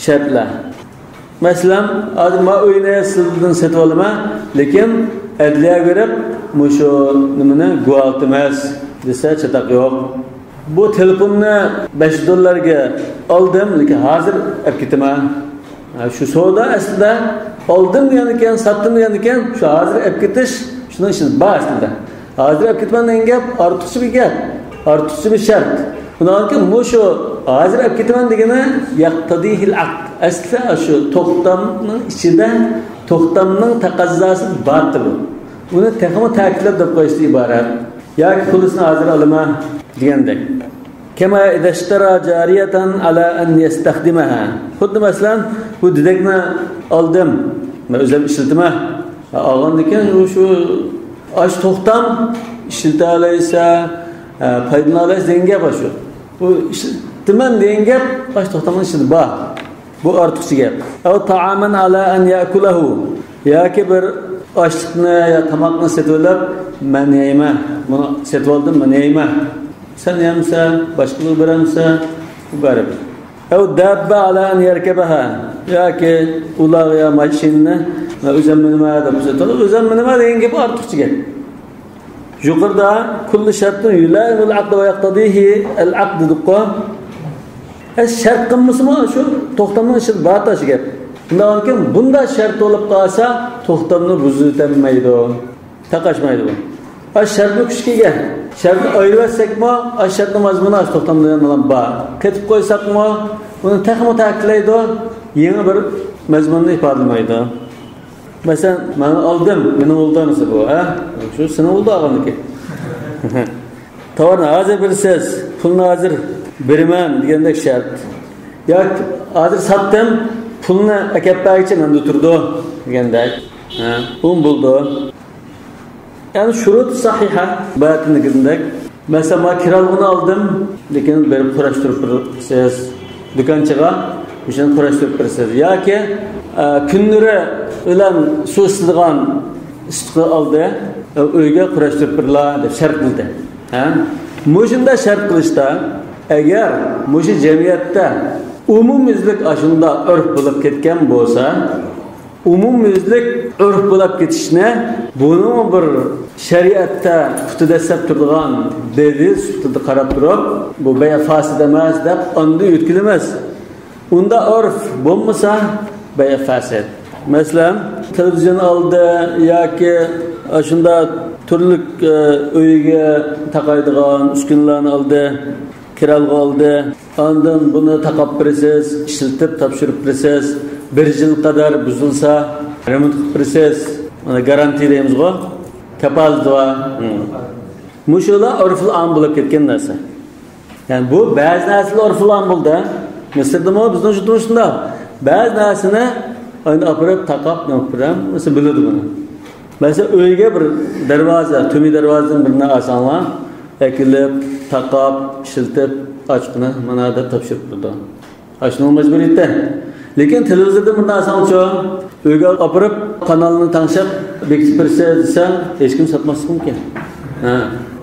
shartlar. Masalan, hozir men uyni sizdan sotib olaman, lekin adliya berib, mushu nimani guvoh emas desa chataq yo'q. Bu telefonni $5 oldim, lekin hozir olib ketaman. Shu savdo aslida oldim degan ekan, sotdim degan ekan, shu hozir olib ketish shuni ishni bor aslida. Hazır akitman degan gap ortiqcha bir gap, ortiqcha bir shart. Bundan keyin mushu hazır akitman degani yaqtadihil aqd. Asli shu to'xtamning ichida to'xtamning taqozosi batil. Uni texmo ta'kidlab deb qo'yishdan iborat. Yoki pulisini hazır olaman degandek. Kama idashtara jariyatan ala an yastakhdimaha. Xuddi masalan bu dedekni oldim, men o'zim ishlataman. Olgandan keyin shu aş to'xtam ishiltalaysa, foydalanaysa degan gap shu. Bu ishiltaman degan gap ash to'xtamning ishida bor. Bu ortiqcha gap. Aw ta'aman ala an ya'kulahu. Yoki bir oshliqni yo tomoqni setib men yeyman. Buni setib oldim, men yeyman. Sen yemsa, boshqalar beramsa, bu barib. Aw dabba ala an yarkabaha. Yoki ular yo mashinani o'zim nima deb so'tadi, o'zim nima degan gap ortiqcha gap. Yuqorida kulli shartun yulayul aqd va yaqtadihi al-aqd diqqa. Shart qilmasmi shu to'xtamning ishi batash gap. Bundan keyin bunda shart bo'lib qolsa, to'xtamni buzilmaydi, taqashmaydi bu. Shartni kuchga, shartni ayirmasakmi, shartning mazmuni to'xtamdan bilan bor. Ketib qo'ysakmi, uni taxmo ta'kidlaydi, yangi bir mazmunni ifodalaydi. Mesela ben aldım, benim olduğunuz bu, ha? Şu sene oldu ağamdaki. Tavarını hazır birisiz, pulunu hazır vermem diyendek şart. Ya hazır sattım, pulunu aketmek için ben oturdu diyendek. Un buldu. Yani şurut sahiha, bayatını diyendek. Mesela ben kiralığını aldım, lekin verip kuraştırıp siz dükkançığa, bir şeyin kuraştırıp siz. Ya ki kunları ulan so'stilgan istiqni oldi, uyga kurashtirib birlar deb shart qildi. Mushunda shart qilishda agar mush jamiyatda umumyuzlik ashunda urf bo'lib ketgan bo'lsa, umumyuzlik urf bo'lib ketishni buni bir shariatda qutidasab turgan dalil sutida qarab turib, bu bay' fasid emas deb unda yutkilmas. Unda urf bo'lmasa bay' fasid. Mesela televizyon aldı yoki shunda turli uyga taqaydigan uskunalarni oldi. kiralga oldi. Ondan buni taqab berasiz, ishlatib topshirib berasiz. 1 yil qadar buzilsa, remont qilib berasiz. Mana garantiya deymiz-ku. Kapolat va mushular urful am bo'lib ketgan narsa. Yani bu ba'zi narsalar urful am bo'ldi. Misrdami bizning shunda ba'zi narsani ayni opirib taqab nopram, mesela biladi buni. Mesela uyga bir darvoza, tumi darvozadan birini ochsanlar, ekilib, taqab, ishiltib, ochqini mana deb topshirib turdi. Ashuni majburiyatda. Lekin televizorda bir narsani uyga opirib, kanalni tanishib, bekitib bersa desa, hech kim sotmasligi mumkin. Ha.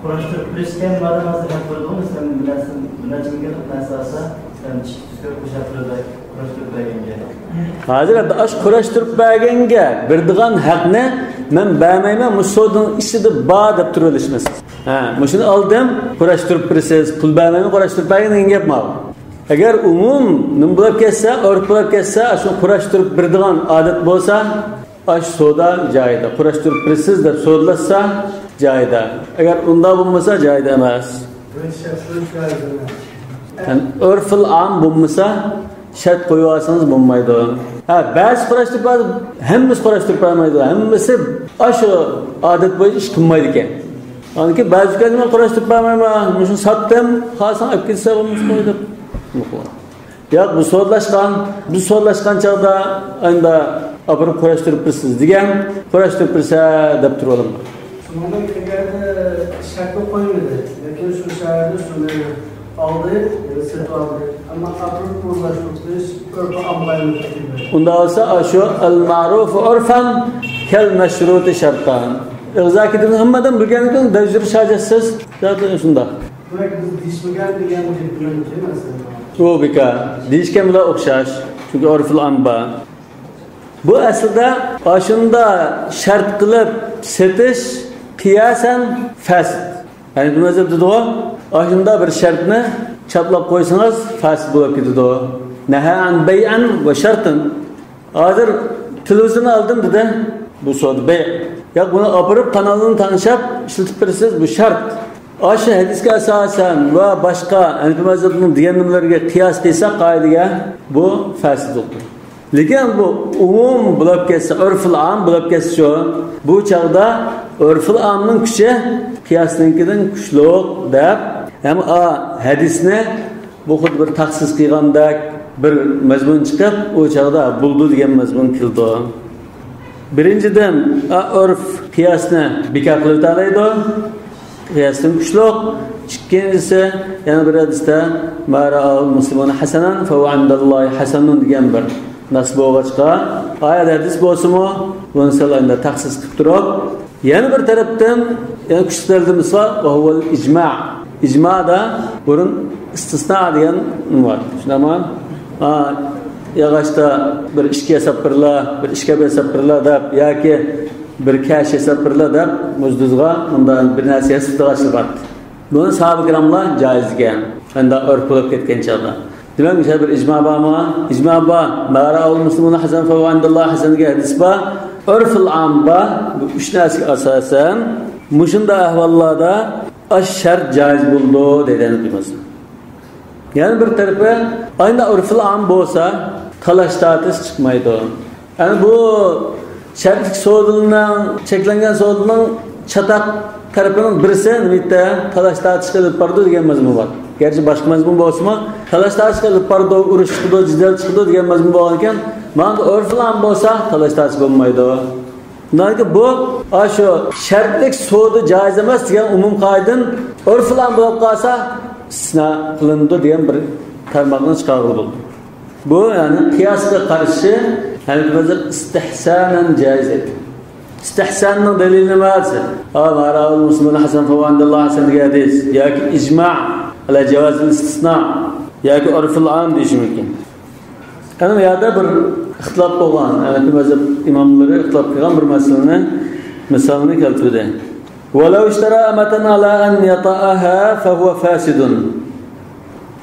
Kurashtirib bilishgan ma'lumotlar bo'ldi, sen bilasan, bilajimga narsasi, sen chiqishga kurashtirib berganga. Hozir ash kurashtirib berganga berdigan haqni men bermayman, musodning ishida bor deb turilishmiz. Ha, mushuni oldim, kurashtirib bersiz, pul bermayman, kurashtirib bergan gap ma'lum. Agar umum nim bo'lib ketsa, urf bo'lib ketsa, shu kurashtirib berdigan odat bo'lsa, ash soda joyida. Kurashtirib bersiz deb so'ralsa joyida. Agar unda bo'lmasa joyida emas. Yani urful am bo'lmasa shart qo'yib olsangiz bo'lmaydi. Ha, ba'zi kurashtirib beradi, hammasi kurashtirib bermaydi. Hammasi shu odat bo'yicha ish qilmaydi ekan. Anki ba'zi kalima kurashtirib bermayman, shuni sotdim, xasan olib ketsa bo'lmaydi. Ya bu so'rlashgan chog'da anda opirib kurashtirib bersiz degan, kurashtirib bersa deb turdim. Shundan agarda shakka qo'ymadi, lekin shu shaharda shuni oldi, sotib oldi. Ammo opirib kurashtirish urf ambayni. Unda olsa shu al-ma'ruf urfan kal mashrut shartan. O'zakidin hammadan bilganidan dajr shajasiz zaten shunda. Demak biz dishmagan degan bilan kelmasin. Bu bika deyishgan bilan o'xshash. Chunki urful amba. Bu aslida oshunda shart qilib setish qiyasan fasd. Yani bu nazar dedi oshunda bir shartni chaplab qo'ysangiz fasd bo'lib ketadi. Naha an bay'an va shartun. Hozir televizorni oldim dedi. Bu so'z bay'. Ya buni opirib kanalini tanishib ishlatib bersiz, bu shart. Aşı hadisga asosan va boshqa antimazhabning deganlarga qiyos qilsak qoidaga bu fasd bo'ldi. Lekin bu umum bo'lib ketsa, urful am bo'lib ketsa, bu chaqda urful amning kuchi qiyosninkidan kuchliroq deb, ham hadisni bu xuddi bir taxsis qilgandek bir mazmun chiqib, o chaqda buldu degan mazmun keldi. Birinchidan urf qiyosni bekor qilib tanlaydi. Qiyasdan kuchliq. Ikkinchisi yana bir hadisda mara'al muslimuna hasanan fa indallohi hasanun degan bir nas bo'lg'achqa oyat hadis bo'lsa-mu, bunsalarda taxsis qilib turib, yana bir tarafdan yana kuchlilarimiz va huval ijma'. Ijma'da burun istisno degan var. Shunami? Yağaçda bir ishga sapirlar, bir ishga sapirlar deb yoki bir kash sapirlar deb muzduzga undan bir narsa sutg'ashlar. Buni sahabe-kiramlar joiz ekan. Unda urf bo'lib ketgan chog'da. Demak, o'sha bir ijmo bormi? Ijmo bor. Mara'ul muslimuna hasan fa indallohi hasanga hadis bor. Urful amba bu uch narsaga asosan mushunda ahvollarda ash-shart joiz bo'ldi degan qilamiz. Yani bir tarafı aynı urful am bo'lsa talash tartish chiqmaydi. Yani bu shartlik so'zildan cheklangan so'zning chataq tarafining birisi nimaga talash tartish qilib bordi degan mazmun bor. Gerçi boshqa mazmun bo'lsa-mu, talash tartish qilib bordi, urush chiqdi, jidal chiqdi degan mazmun bo'lgan ekan, mana urful am bo'lsa talash tartish bo'lmaydi. Nega bu shu shartlik so'zi joiz emas degan umum qoidadan urful am bo'lib qolsa istisno qilindi degan bir tarmoqni chiqarib bo'ldi. Bu yani qiyosga qarshi halbuki istihsanan joiz edi. Istihsanning dalili nimasi? Mara'ul muslimuna hasan fa indallohi hasan degan hadis yoki ijma' ala javoz istisno yoki urful am deyish mumkin. Ana bu yerda bir ixtilof bo'lgan, yani mazhab imomlari ixtilof qilgan bir masalani misolini keltirdi. ولو اشترى أمة على أن يطأها فهو فاسد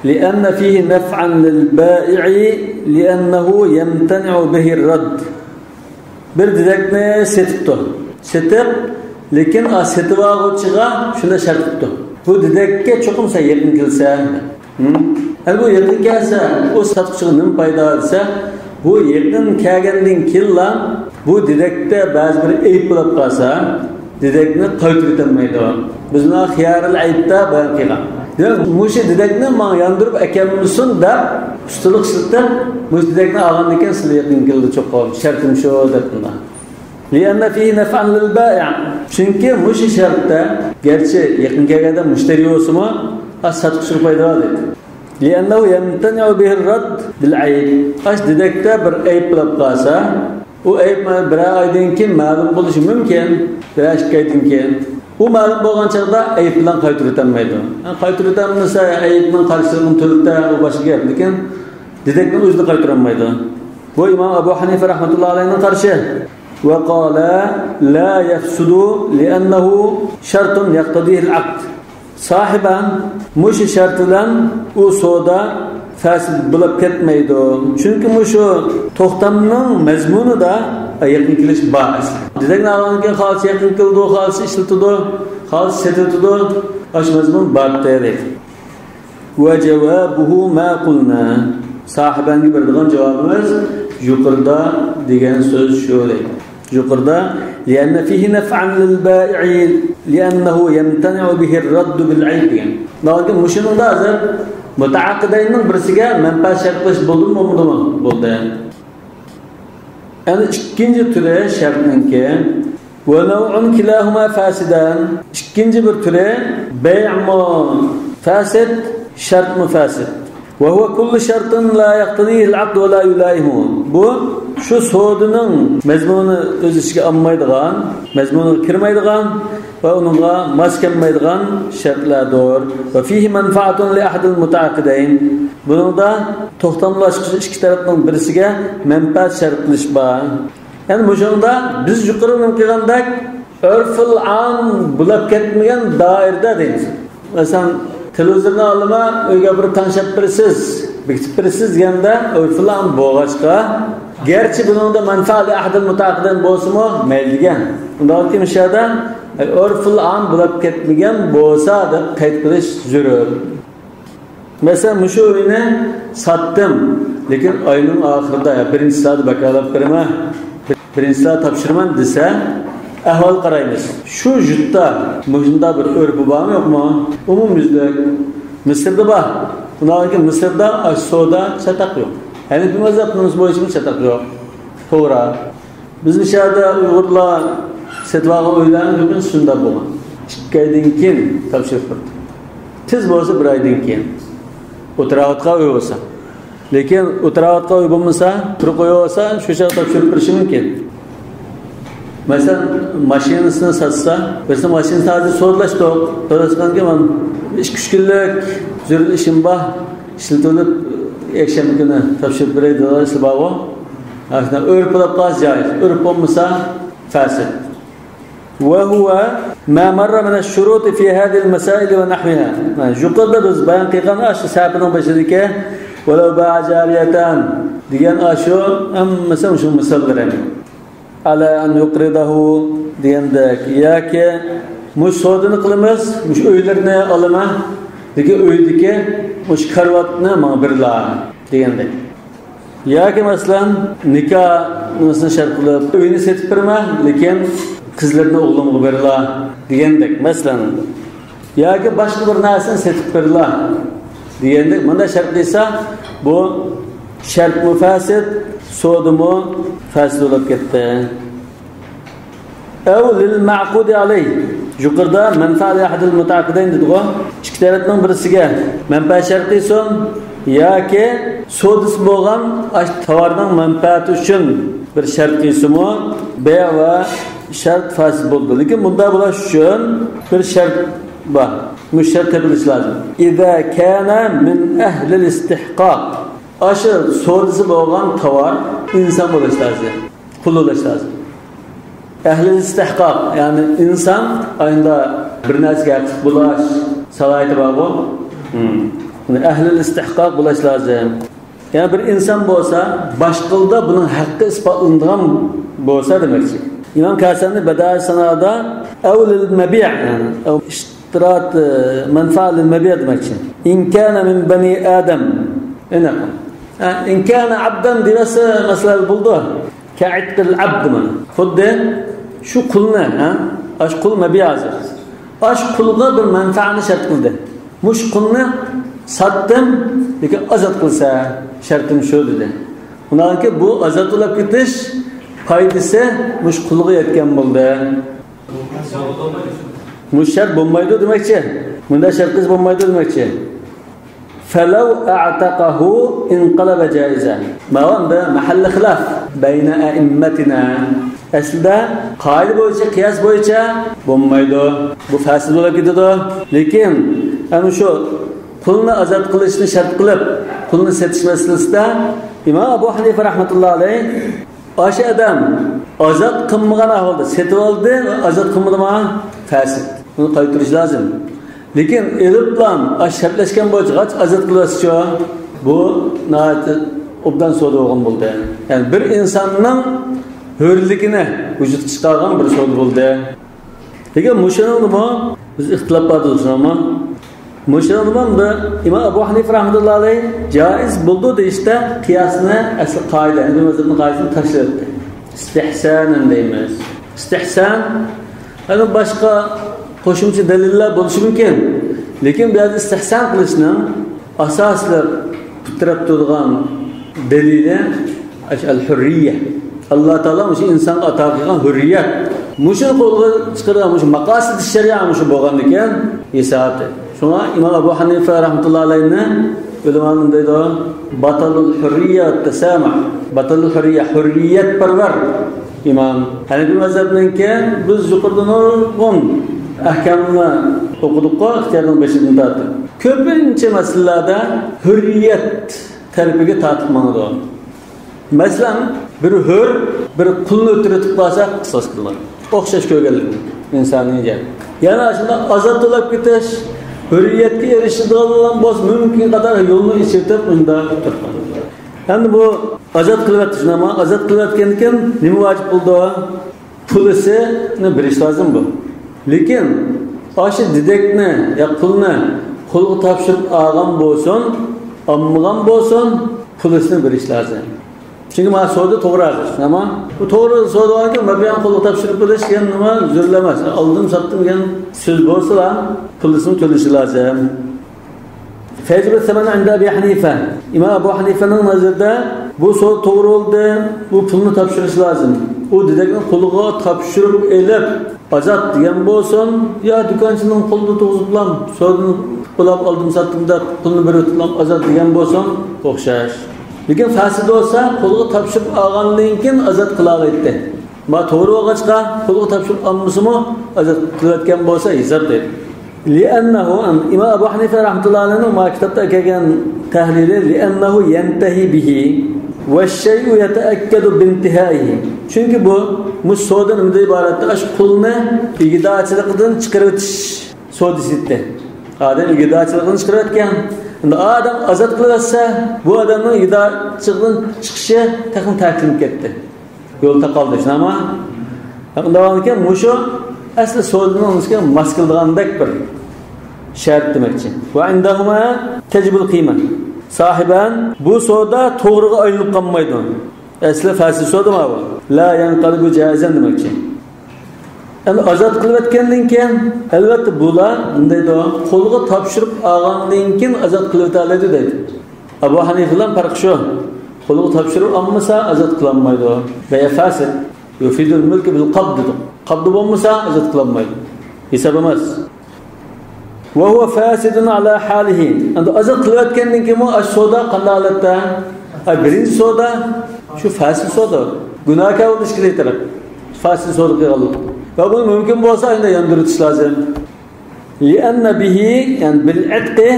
لأن فيه نفعا للبائع لأنه يمتنع به الرد. Bir dedekni setipti. Setip, lekin setib oluvchiga shunda shart tutdi. Bu dedekka cho'qimsa yaqin kelsa, Bu yakın gelse o satışçının payda ise bu yakın kelgenden killa bu direkte bazı bir ayıp bulup kalsa direktni qaytarmaydi. Bizning xiyaril aytda bayon qilgan. Demak, mushi direktni men yondirib akammisin da ustilik siltab, mush direktni olgan ekan sizlar yaqin keldi cho'qol. Shartim shu debda. Lianna fihi naf'an lil bai'. Chunki mushi shartda gerçi yaqin kelganda mushtari bo'lsa-mu, satuvchi foyda oladi. Liannahu yamtani'u bihi ar-radd bil 'ayb. Ash direktda bir ayb bilib qolsa, u ayb bir oydan keyin ma'lum bo'lishi mumkin. Biraz kayıtın ki, bu malum boğan çağda ayıp bilen qaytarıtanmaydı. Qaytarıtanmasa ayıpның karşılığının türlükte o başı geldikken, dedekten özünü qaytaranmaydı. Bu İmam Ebu Hanife rahmetullahi aleyhine karşı ve qala la yefsudu li'annehu şartun yaktadihil aqd. Sahiben muşi şartılan o soda fasid bulup ketmeydi. Çünkü muşu toxtamның mezmunu da yakın kiliş bağız. Dedek nağlanırken xalsı yakın kıldı, xalsı işletidu, xalsı setetidu, aşmazmun bağıttaydı. Ve cevabuhu ma qulna. Sahiben gibi verdiğin cevabımız yukarıda degen söz şöyle. Yukarıda lianne fihi nef'an lil bai'i liannehu yemtani'u bihi'r raddu bil 'ayb degan. Nağlanırken muşunun da hazır mutaaqqidayning birisiga manfaat shart qilish bo'ldimi, bo'ldi. Yani ikinci türe şartınki ve nev'un kilahuma fasidan. İkinci bir türe bey'mu fasid, şart mı fasid. Ve huve kullu şartın la yaktadihil aqd ve la yulaimu. Bu şu sodunun mezmunu öz içine almaydigan, mezmunu kirmaydigan ve onunla maskenmaydigan şartlardır. Ve fihi menfaatun li ahadil mutaaqidayn. Bunun da toxtamlaşmış iki tarafın birisiga menfaat şart qilish bor. Yani bu şunda biz yuqori qilgandak örfil am bulab ketmagan doirada deymiz. Masalan, televizorni olma, uyga bir tanishib birisiz, bekitib birisiz deganda örfil am bo'lg'achqa, gerçi bunun da menfaati ahadil mutaaqidayn bo'lsa-mu, mayli degan. Undan keyin o'shada örfil am bulab ketmagan bo'lsa deb qayd qilish zarur. Mesela muşu oyunu sattım. Lekin ayının ahırda birinci saat bakalab kırma, birinci saat tapşırman dese ahval qaraymiz. Şu jutta muşunda bir örpü var mı yok mu? Umumimizde Mısır'da var. Bundan ki Mısır'da soda satak yok. Yani bir mazhabımız bu için satak yok. Toğra. Bizim şehirde Uygurlar setvağı oylarını bugün sunda bu. Şikayedin kim tapşırıp tiz bolsa bir aydan keyin o'tiravotga uy bo'lsa. Lekin o'tiravotga uy bo'lmasa, turib qo'ysa, shu yerda topshirib berishi mumkin. Masalan, mashinasini satsa, biz mashinani hozir sodlashdi. Sodlashganki men 2-3 kunlik zurul ishim bor, ishlatib yakshanba kuni topshirib beradilar sababı. Aslında o'rpilab qolsa joiz, o'rp bo'lmasa fasid. وهو ما مر من الشروط في هذه المسائل ونحوها. Yuqorida biz bayon qilgan shu sabining bashidagi ولو باع جاريتان degan shu hammasi shu misollar. Ala an yuqridahu degandek yoki mush sodini qilamiz, mush uylarni olama, degi uydagi mush karvatni menga birlar degandek. Yoki masalan nikohni shart qilib uyni setib berma, lekin qizlarni o'g'limga berlar degandek. Masalan, yoki boshqa bir narsani setib berlar degandek. Bunda shart qilsa, bu shart mufasid, sodimi fasid bo'lib ketdi. Aw lil ma'qud alayh. Yuqorida manfaat ahadil mutaaqidayn dedigo, ikki tarafning birisiga manfaat shart qilsin yoki sodis bo'lgan tovarning manfaati uchun bir shart qilsinmi, bay va shart fasid bo'ldi. Lekin bunda bo'lish uchun bir shart bor. Bu shart tepilish lozim. İza kana min ahli al-istihqaq. Aşı sodisi bo'lgan tovar inson bo'lish lozim. Qul bo'lish lozim. Ahli al-istihqaq, yani inson ayında bir narsaga haq bo'lish salohiyati bor bu. Ahli al-istihqaq bo'lish lozim. Yani bir inson bo'lsa, boshqilda buning haqqi isbotlangan bo'lsa demakchi. İmam Kasani Bedai Sana'da evlil mebi' yani iştirat menfaal mebi' demek için. in kana min bani Adam. In kana abdan dirasa masal buldu. Ka'itqil abd mana. Xuddi shu qulni, ash qul mabiyazir. Ash qulga bir manfaatni shart qildi. Mush qulni satdim, lekin azat qilsa shartim shu dedi. Undan keyin bu azatlab ketish foydasi mush qulga yetgan bo'ldi. Mush shart bo'lmaydi demakchi. Bunda shart qiz bo'lmaydi demakchi. فلو اعتقه انقلب جائزا. ما عند محل خلاف بين ائمتنا. Aslida qoida bo'yicha, qiyos bo'yicha bo'lmaydi. Bu fasid bo'lib ketadi. Lekin ana shu qulni azat qilishni shart qilib, qulni setish masalasida Imom Abu Hanifa rahmatullohi alayh o'sha odam azat qilmagan ahvolda setib oldi, azat qilmadimi? Fasid. Buni qaytarish lozim. Lekin elib bilan shartlashgan bo'yicha azat qilasiz-ku. Bu nihoyatda obdan so'da bo'lgan bo'ldi. Ya'ni bir insonning hürlikini vücut çıkargan bir so'z bo'ldi. Lekin mushunimi biz ixtilof qildik ama mushunimi da İmam Abu Hanifa rahmatullohi alayh joiz bo'ldi deyishda qiyosni asl qoida, endi mazhabning qoidasini tashladi. İstihsanan deymiz. İstihsan ana boshqa qo'shimcha dalillar bo'lishi mumkin. Lekin bu yerda istihsan qilishning asosli taraf turgan dalili al-hurriyya. Allah Taala o'sha insonga ato qilgan hurriyat. Mushu qo'lga chiqargan mushu maqosid shari'a mushu bo'lgan ekan, hisobda. Shunga Imom Abu Hanifa rahmatullohi alayhi ulamolar deydi, batalul hurriyat tasamuh. Batalul hurriyat hurriyat parvar imom. Hanafi mazhabiniki biz yuqorida nurg'un ahkamni o'qidik-ku, ixtiyorning beshidan tortib. Ko'pincha masalalarda hurriyat tarafiga tortib manadi. Masalan, bir hur, bir qulni o'tirib qolsa qisos qilinadi. O'xshash ko'rganlik insoniyga. Yana shunda azoblanib ketish, hurriyatga erishadigan bo'lsa, mumkin qadar yo'lni ichitib unda turadi. Endi bu azod qilyapti, nima? Azod qilayotgan ekan, nima vojib bo'ldi? Pulisini bilish lozim bu. Lekin o'sha didakni, ya pulni qo'lga topshirib olgan bo'lsin, olmagan bo'lsin, pulisini bilish lozim. Çünkü ma so'da to'g'ri aziz. Nima? Bu to'g'ri so'da ekan, mabiyan qo'lga topshirib bilish degan nima zo'rlamas. Aldim sotdim degan so'z bo'lsa, pulisini to'lishi lozim. Fajr zaman anda Abi Hanifa. İmam Abu Hanifa'ning nazarida bu so'z to'g'ri bo'ldi, bu pulni topshirish lozim. U dedekni qo'lga topshirib elib, azat degan bo'lsin, yo do'konchining qo'lida to'g'iziblam, so'zni qo'lab oldim sotdim deb pulni berib o'tlam azat degan bo'lsin, o'xshash. Lekin fasid olsa, qo'lga topshirib olgandan keyin azat qila oladi. Ma to'g'ri bo'lg'achqa qo'lga topshirib olmasimi, azat qilayotgan bo'lsa, hisob deydi. Li'annahu Imom Abu Hanifa rahmatullohi alayhi ma kitobda kelgan tahlili li'annahu yantahi bihi va shay'u yata'akkadu bintihaihi. Chunki bu musodan nimada iboratda ash qulni igdachilikdan chiqarib o'tish so'disitdi. Adam igdachilikdan chiqarib o'tgan. Unda adam azat qilinsa, bu odamning igdachilikdan chiqishi taqim ta'kid ketdi. Yo'lda qoldi. Nima? Undan keyin musho asli so'zning o'ziga mas qilgandek bir shart demakchi. Va indahuma tajibul qiyma. Sahiban bu so'da to'g'riga aylanib qolmaydi. Asli fasid so'da ma bu. La yanqalibu jaizan demakchi. Endi azat qilayotgandan keyin albatta bular bunday qo'lga topshirib olgandan keyin azat qilib oladi deydi. Abu Hanifa bilan farqi shu. Qo'lga topshirib olmasa azat qilinmaydi. Va fasid yufidul mulk bil qabd. Qabd bo'lmasa azat qilinmaydi. Hisob emas. Va huwa fasidun ala halihi. Endi azat qilayotgandan keyin o so'da qanday holatda? Birinchi so'da shu fasid so'da. Gunohkor bo'lish kerak taraf. Fasid so'da qilganlik. Va bu mumkin bo'lsa endi yondiritish lozim. Li'anna bihi yani bil itqi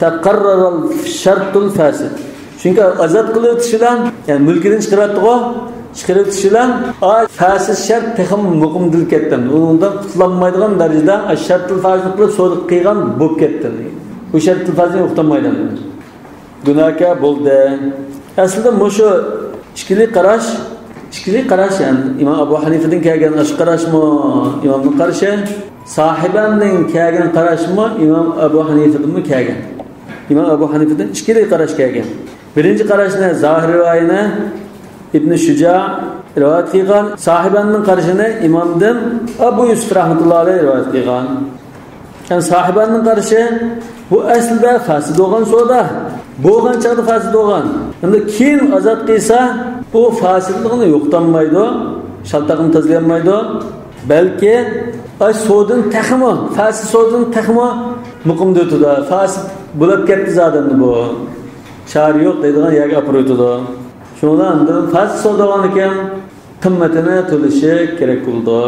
taqarrara al-shartul fasid. Chunki azat qilitish bilan yani mulkidan chiqaratdi-ku, chiqaritish bilan fasid shart texim muqimdil ketdi. Undan qutlanmaydigan darajada ash-shartul fasid qilib so'liq qilgan bo'lib ketdi. Bu shartul fazni o'qtamaydi. Gunohkor bo'ldi. Aslida mushu İkili qarash yani İmam Abu Hanifa'dan kelgan ash qarashmi, İmamning qarashi, sahibanning kelgan qarashmi, İmam Abu Hanifa'dan kelgan. İmam Abu Hanifa'dan ikkili qarash kelgan. Birinchi qarashni Zohir rivoyatini Ibn Shuja rivoyat qilgan, sohibaning qarashini imomdan Abu Yusuf rahmatullohi alayhi rivoyat qilgan. Yani sahibaning qarashi bu aslida fasid bo'lgan savdo. Bo'lgan chaqda fasid bo'lgan. Endi keyin ozod qilsa, bu fasidligini yo'qotmaydi, shaltaqni tozalamaydi. Balki ay savdoning taxmi, fasid savdoning taxmi muqimda o'tadi. Fasid bo'lib ketdi zadanni bu. Shari yo'q deydigan yerga olib o'tadi. Shundan fasid savdogan ekan qimmatini to'lishi kerak bo'ldi.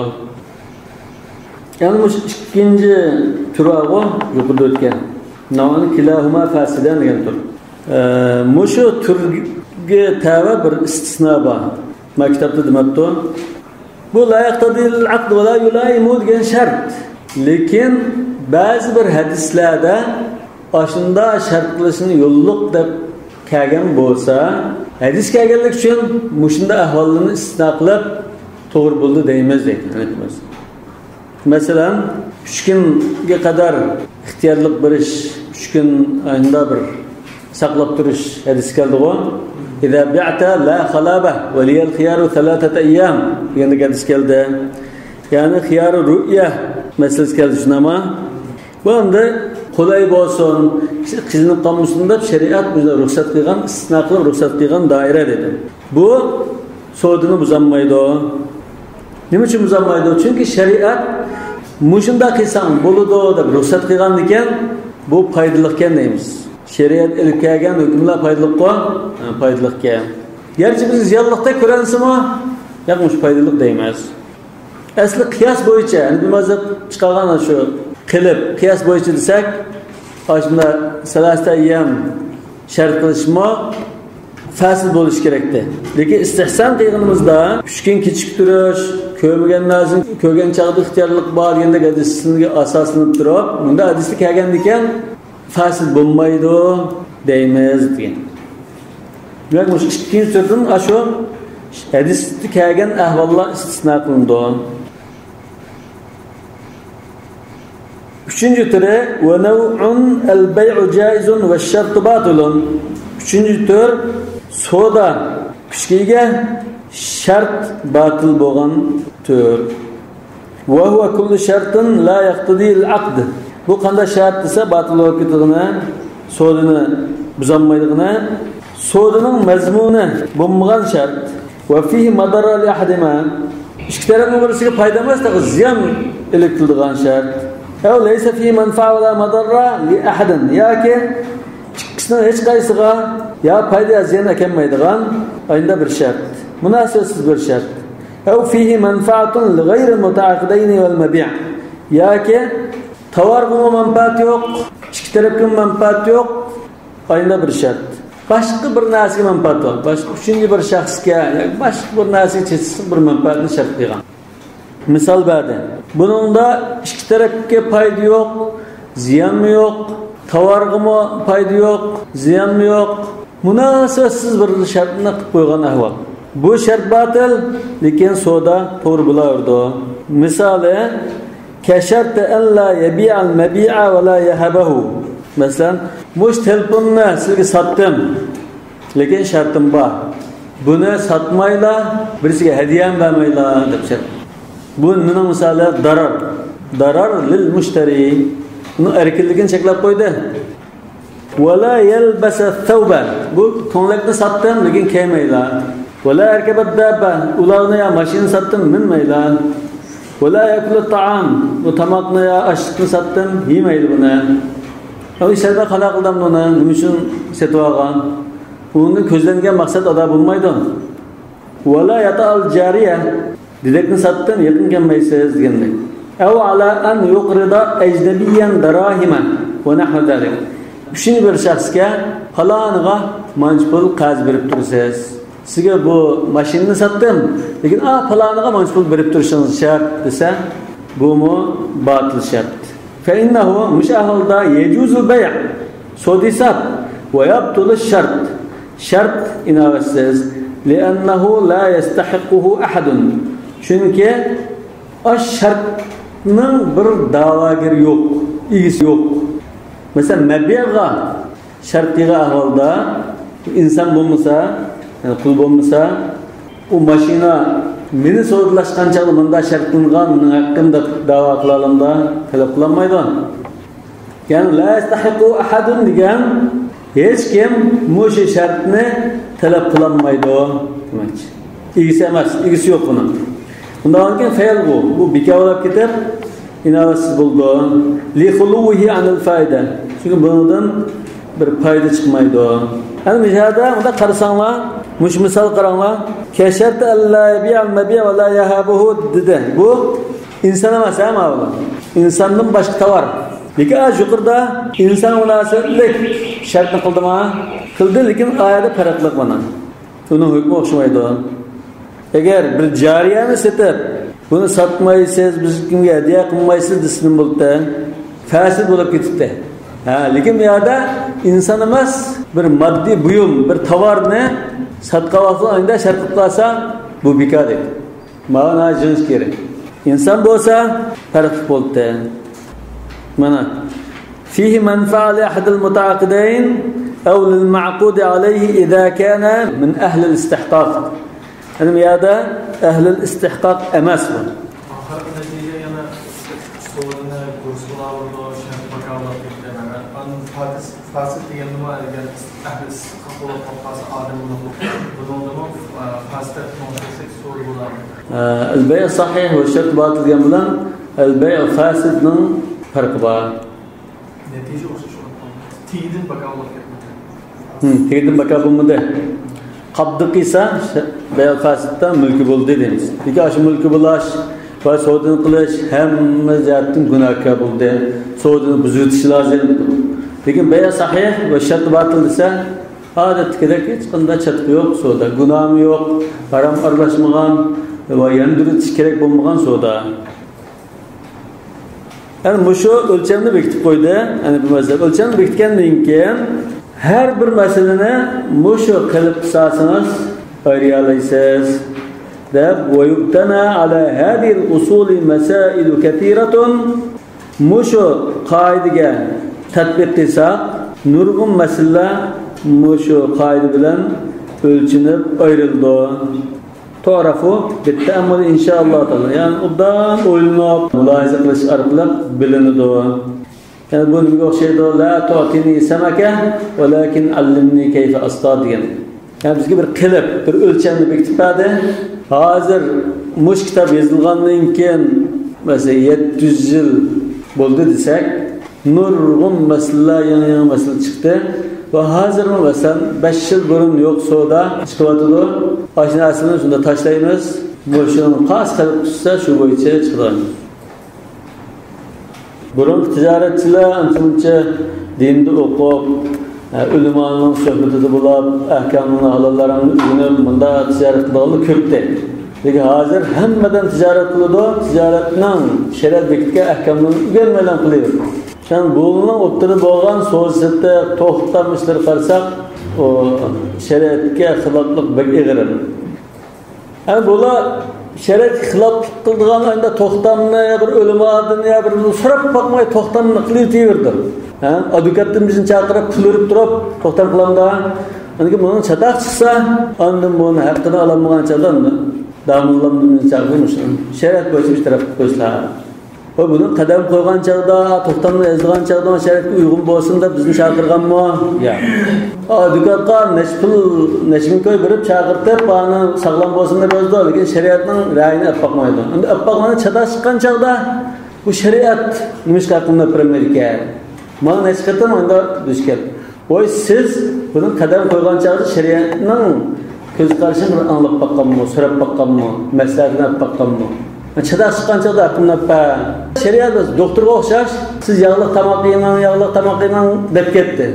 Yani bu ikinci türü yukarıda ötken. Namını kilahuma fasiden degan tur. Muşu türge tava bir istisna var. Maktabda demapti. Bu la yaqtadil aqd ve la yulaimu degan şart. Lekin bazı bir hadislarda aşında şart qilishni yo'lliq deb kelgan bo'lsa, hadis kelganlik uchun mushunda ahvolini istisno qilib to'g'ri bo'ldi deymiz deydi. Mesela 3 kunga qadar ixtiyorlik berish, 3 kun ayında bir saqlab turish hadis keldi-ku. İza bi'ta la khalaba ve liyal khiyaru 3 ayyam degan hadis keldi. Yani xiyar ru'ya meselesi keldi shunama. Bu anda qulay bo'lsin, qizinib qolmasin deb shariat bizga ruxsat qilgan, istisno qilib ruxsat qilgan doira dedi. Bu savdoni buzolmaydi. Nima uchun buzolmaydi? Chunki shariat mushunda qilsang bo'ladi deb ruxsat qilgan ekan, bu foydaliqkan deymiz. Shariat ilib kelgan hukmlar foydaliqqa, foydaliqqa. Gerçi biz ziyonliqda ko'ransizmi? Yo'qmish foydaliq deymiz. Asli qiyos bo'yicha, ya'ni bu mazhab chiqargan shu qilib qiyos bo'yicha desak, ashunda salasta ayyam shart qilishmo fasil bo'lish kerakdi. Lekin istihson qilganimizda 3 kun kechik turish, ko'rmagan narsani ko'rgan chaqda ixtiyorlik bor deganda hadisga asoslanib turib, bunda hadisda kelgan ekan fasil bo'lmaydi deymiz degan. Demak, bu ikkinchi turdan shu hadisda kelgan ahvollar istisno qilindi. Üçüncü türe ve nev'un el-bey'u caizun ve şartı batılun. Üçüncü tür soda kişiге şart batıl bo'lgan tür. Ve huve kullu şartın la yaqtadil aqd. Bu qanday şart desa batıl bo'lib ketadigan, sodani buzolmaydigini, sodining mazmuni bo'lmagan şart. Ve fihi madara li ahadima. Ikki tarafning birisiga foyda emas, ziyon ilib qiladigan şart. Ya leysa fi manfa'a ve la madarra li ahadin. Ya ki ikisining hech qaysiga ya foyda ya ziyon kelmaydigan ayında bir şart. Münasibetsiz bir şart. Ya fihi manfaatun li g'ayri mutaaqidayn vel mabi'. Ya ki tovarga manfaat yo'q, ikki tarafga manfaat yo'q, ayında bir şart. Başqa bir narsaga manfaat bor. Başqa uchinchi bir shaxsga, başqa bir narsaga chetsiz bir manfaatni shart qilgan. Misal berdi. Buningda ikki tarafga foyda yo'q, ziyonmi yo'q, tovarg'imi foyda yo'q, ziyonmi yo'q. Munosabatsiz bir shartni qilib qo'ygan ahvol. Bu shart batil, lekin savdo to'g'ri bo'lardi. Misali, kasharta an la yabi'al mabi'a va la yahabahu. Masalan, mush telefonni sizga sotdim, lekin shartim bor. Buni sotmayla, birisiga hadiya ham bermayla deb shart. Bu nima misali darar. Darar lil mushtari. Uni erkinligini cheklab qo'ydi. Wala yalbasa thawban. Bu to'nlakni sotdim, lekin kiymayla. Wala erkabat dabba. Ularni ya mashina sotdim, minmayla. Wala yakulu ta'am. Bu tamoqni ya ashni sotdim, yemaydi buni. O ishlarda qala qildim buni, nima uchun sotib olgan? Uni ko'zlangan maqsad ado bo'lmaydi. Wala yata'al jariya. Dedekni sattin yaqin kelmaysiz degandek. Aw ala an yuqrida ajnabiyan darahima va nahwa zalik. Uchinchi bir shaxsga faloniga manjpul qarz berib tursiz. Sizga bu mashinani sotdim, lekin faloniga manjpul berib turishingiz shart desa, bu mu batil shart. Fa innahu mushahalda yajuzu bay' sodisat va yabtul shart. Shart inavatsiz, li'annahu la yastahiquhu ahadun. Çünkü o şartның bir davagir yok, igisi yok. Mesela mebiğa şartlı ahvalda insan bulmasa, yani kul bulmasa, o maşina meni so'zlashgan chog'da bunda shart qilingan mening haqqimda da'vo qilalamda talab qilinmaydi. Ya'ni la yastahiqu ahadun degan hech kim mushu shartni talab qilinmaydi demakchi. İgisi emas, igisi yo'q buni. Bundan keyin fe'l bu bekolab ketib inovatsiz bo'ldi. Li khuluhi anil foyda. Çünkü bundan bir foyda chiqmaydi. Hani mishada unda qarasanglar, mush misol qaranglar. Keşert alla yabi'al mabi' ve la yahabuhu dedi. Bu insan emas ama bu. İnsandan başka tovar. Lekin yuqorida inson munosabatlik shartni qildimi? Qildi, lekin oyatda farqliq mana. Uni hukmi o'xshamaydi. Agar bir jariyani setib, buni sotmaysiz, biz kimga hadiya qilmaysiz desam bo'ldi, fasid bo'lib ketibdi. Lekin bu yerda inson emas, bir moddiy buyum, bir tovarni satqa vaqtida shart qilib qolsa, bu bekor edi. Mana jins kerak. İnsan bo'lsa farq bo'ldi. Mana fihi manfa'a li ahad al-muta'aqidayn aw lil-ma'qud alayhi idha kana min ahli al-istihqaq. Yani bu yerda ahli al-istihqaq emas bu. Fasit degan nima degan ahli istiqomat qilsa odamni bundan fasitga to'g'ri so'z bo'ladi. El-bay' sahih va shart batil degan bilan el-bay' fasidning farqi bor. Natija o'xshash. Tiydim bakovlat ketmoqda. Tiydim bakov bo'lmadi. Qabdi qilsa bay' fasiddan mulki bo'ldi deymiz. Lekin shu mulki bo'lash va savdo qilish hamma jihatdan gunohkor bo'ldi. Savdoni buzitish lozim. Lekin bay' sahih va shart batil desa, odatdagidek hech qanday chatqi yo'q savdo, gunoh yo'q, harom aralashmagan va yandirish kerak bo'lmagan savdo. Yani mushu o'lchamni bekitib qo'ydi. Yani bu masala o'lchamni bekitgandan keyin har bir masalani mushu qilib qilsangiz ayriy olasiz. Deb va yubtana ala hadhihi al-usul masail kathiratun mushu qoidaga tatbiq qilsak nurg'un masalalar mushu qoida bilan o'lchinib ayrildi. To'rafu bittaamul inshaalloh taala. Yani obdan o'ylanib, mulohaza qilish orqali bilinadi. Yani bu nima o'xshaydi? La tu'tini samaka, walakin allimni kayfa astad degan. Yani bizga bir qilib, bir o'lchamni bekitib berdi. Hozir mush kitob yozilgandan keyin mesela 700 yil bo'ldi desak, nurg'un masalalar, yangi masala chiqdi. Ve hazır mı mesela 5 yıl burun yok soda çıkıvatıdı. Aşinasını şunda taşlayımız. Boşluğunu kas kalıp tutsa şu boyunca çıkılar. Burun ticaretçiler ançımınca dinde okup, ulemanın sohbeti bulup, ahkamını halallarını ünüp, bunda ticaret kılalı köpte. Peki hazır hemmeden ticaret kılıdı, ticaretinin şeriat bekitke ahkamını görmeden kılıyor. Yani bunun oturup olan sözde toxtamışlar qarsak o şeriatga xiloflik bekirir. Yani bular şeriat xiloflik qildigan anda toxtamni ya bir o'limadan ya bir so'rab bakmay toxtamni qilib verdi. Ha, advokatdan bizni chaqirib pul berib turib toxtam qilanda, yani bunun chataq chiqsa, ondan buni haqqini olamagan chadan damulamni chaqirmish. Şeriat bo'yicha bir taraf qo'ysa o bunun qadam qo'ygan chaqda, to'xtamni ezgan chaqda shariatga uyg'un bo'lsin deb bizni chaqirganmi? Yo'q. Advokatga nechminkoy berib chaqirtib, bani sog'lom bo'lsin deb yozdi, lekin shariatning ra'yini olib boqmaydi. Endi olib boqmani chata chiqqan chaqda bu shariat nimishqa qilib bermaydi ekan. Mana hech qatam unda duch keldi. Voy siz buni qadam qo'ygan chaqda shariatning ko'z qarashini bir anglab boqqanmi, so'rab boqqanmi, maslahatini olib boqqanmi? Çadak çıkan çadak aklımda pa. Şeriat doktorga o'xshash, siz yağlıq tamak yeman deb ketdi.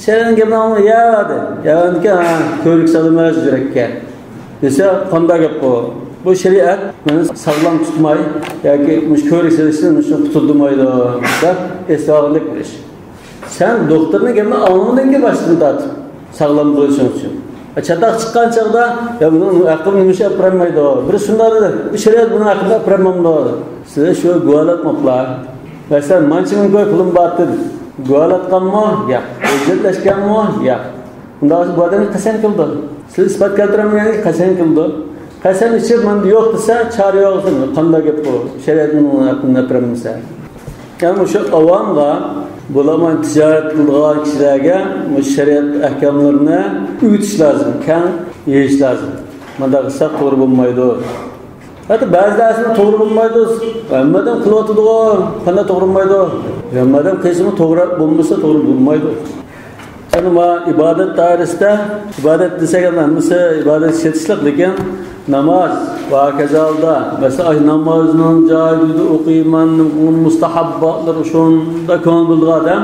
Şeriatning gapini olma yadi. Yağınki ko'rik salmas yurakka. Desa qanday gap bu? Bu shariat meni sog'lom tutmay yoki mush ko'rik salishdan mush qutulmaydi deb esog'lik qilish. Sen doktorning gapini olmadan ki başını tatib sog'lom bo'lishing uchun. Çatak çıkan çağda ya bunun aklını nişe yapıramaydı. Bir şunlar dedi. Şeriat bunu aklına yapıramamdı. Size şu guvalatmaklar. Mesela mançımın koy pulun battı. Guvalatkan mı? Ya. hujjatlashganmi? Yo'q. Unda bu odam qasam qildi. Siz isbot keltirmaganingizga qasam qildi. Qasam ichib menda yo'q desa, chora yo'q desa, qanday gap bu? Shariatning haqqini biramsa. Yani şu avamga bulaman ticaret kılgan kişilerge bu şeriat ahkamlarını üyütüş lazım, kan yeyiş lazım. Manda kısa doğru bulmaydı. Hatta bazılarını doğru bulmaydı. Madem kılıvatıdı o, kanda doğru bulmaydı. Madem kısmı doğru bulmuşsa doğru bulmaydı. Yani ma ibadet dairesinde ibadet desek mesela ibadet şertçilik deken namaz ve kezalda mesela namazının caizi okuman mustahabbatlar şunda konulduğu adam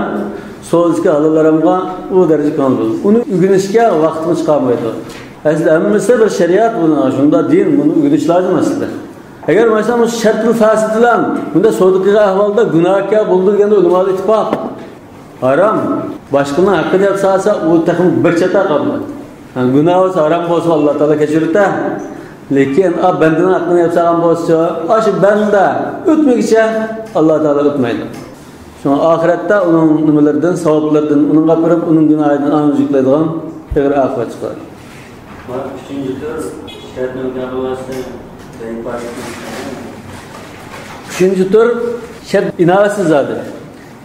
sözke alalarımga o derece konuldu. Onu ügünüşke vaktini çıkarmaydı. Aslında mesela bir şeriat bunu şunda din bunu ügünüş lazım aslında. Eğer mesela bu şartlı fasidlan bunda sodukı ahvalda günahka buldurganda ulamalı ittifak haram başkasının hakkını yapsa o takım bir çata kalmaz. Yani günah olsa haram olsa Allah Teala keçirirdi. Lekin benden hakkını yapsam olsa aşı bende ütmek için Allah Teala ütmeydi. Sonra ahirette onun numalardan, sevaplardan, onun kapırıp onun günahından anlayacaklardan bir afet çıkar. Üçüncü tur şertinin karılması Üçüncü tur şert inavası zaten.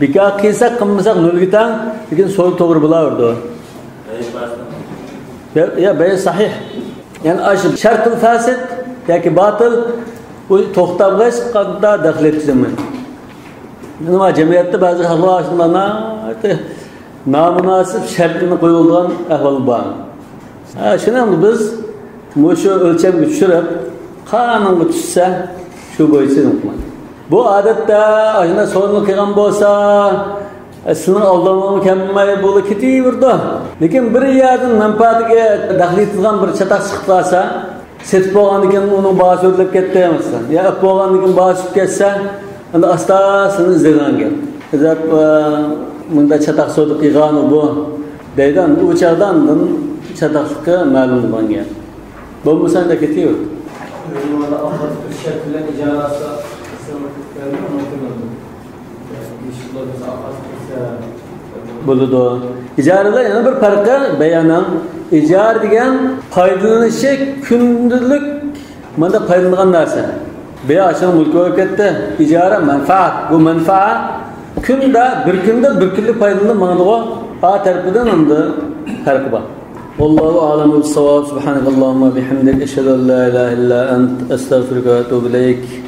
Bika kıysak kımmasak nolgitan, lekin soğuk doğru bulardı. Ya bey sahih. Yani aşı şartın fasit, yani batıl, bu toxtamgaç kadar daxil etkilemeyin. Ama cemiyette bazı halva aşımlarına namunasip şartını koyulduğun ahvalı var. Şimdi biz şu ölçem güçürüp, kanun düşse şu boyutu unutmayın. Bu adette aşında sorunlu kıygan bolsa, sınır aldırma mükemmel bolu kiti burada. Lekin bir yerden menfaatiga daxil etilgan bir çatak çıkıpsa, setip bolgandan onun bahası ödülüp ketdi emassan. Ya bolgandan bahası ketsa, anda astasını izlegan gel. Ezap bunda çatak sodu kıygan bu. Deydan u çağdan çataklıkı ma'lum bo'lgan gel. Bo'lmasa da ketiyor. Yo'lda ahvat şekillen icarası sınırlıklarını unutulmadı. Buludu. İcarada yana bir farkı beyanan. İcar degan faydalanışı kündülük manda faydalangan narsa. Beya aşağı mülkü öketti. İcara manfaat. Bu manfaat kunda bir kunlik faydalandı mağduğa a tarafından andı farkı var. Wallahu a'lamu bis-savab. Subhanakallahumma bihamdik eşhedü en la ilahe illa ent estağfiruke ve etûbü ileyk.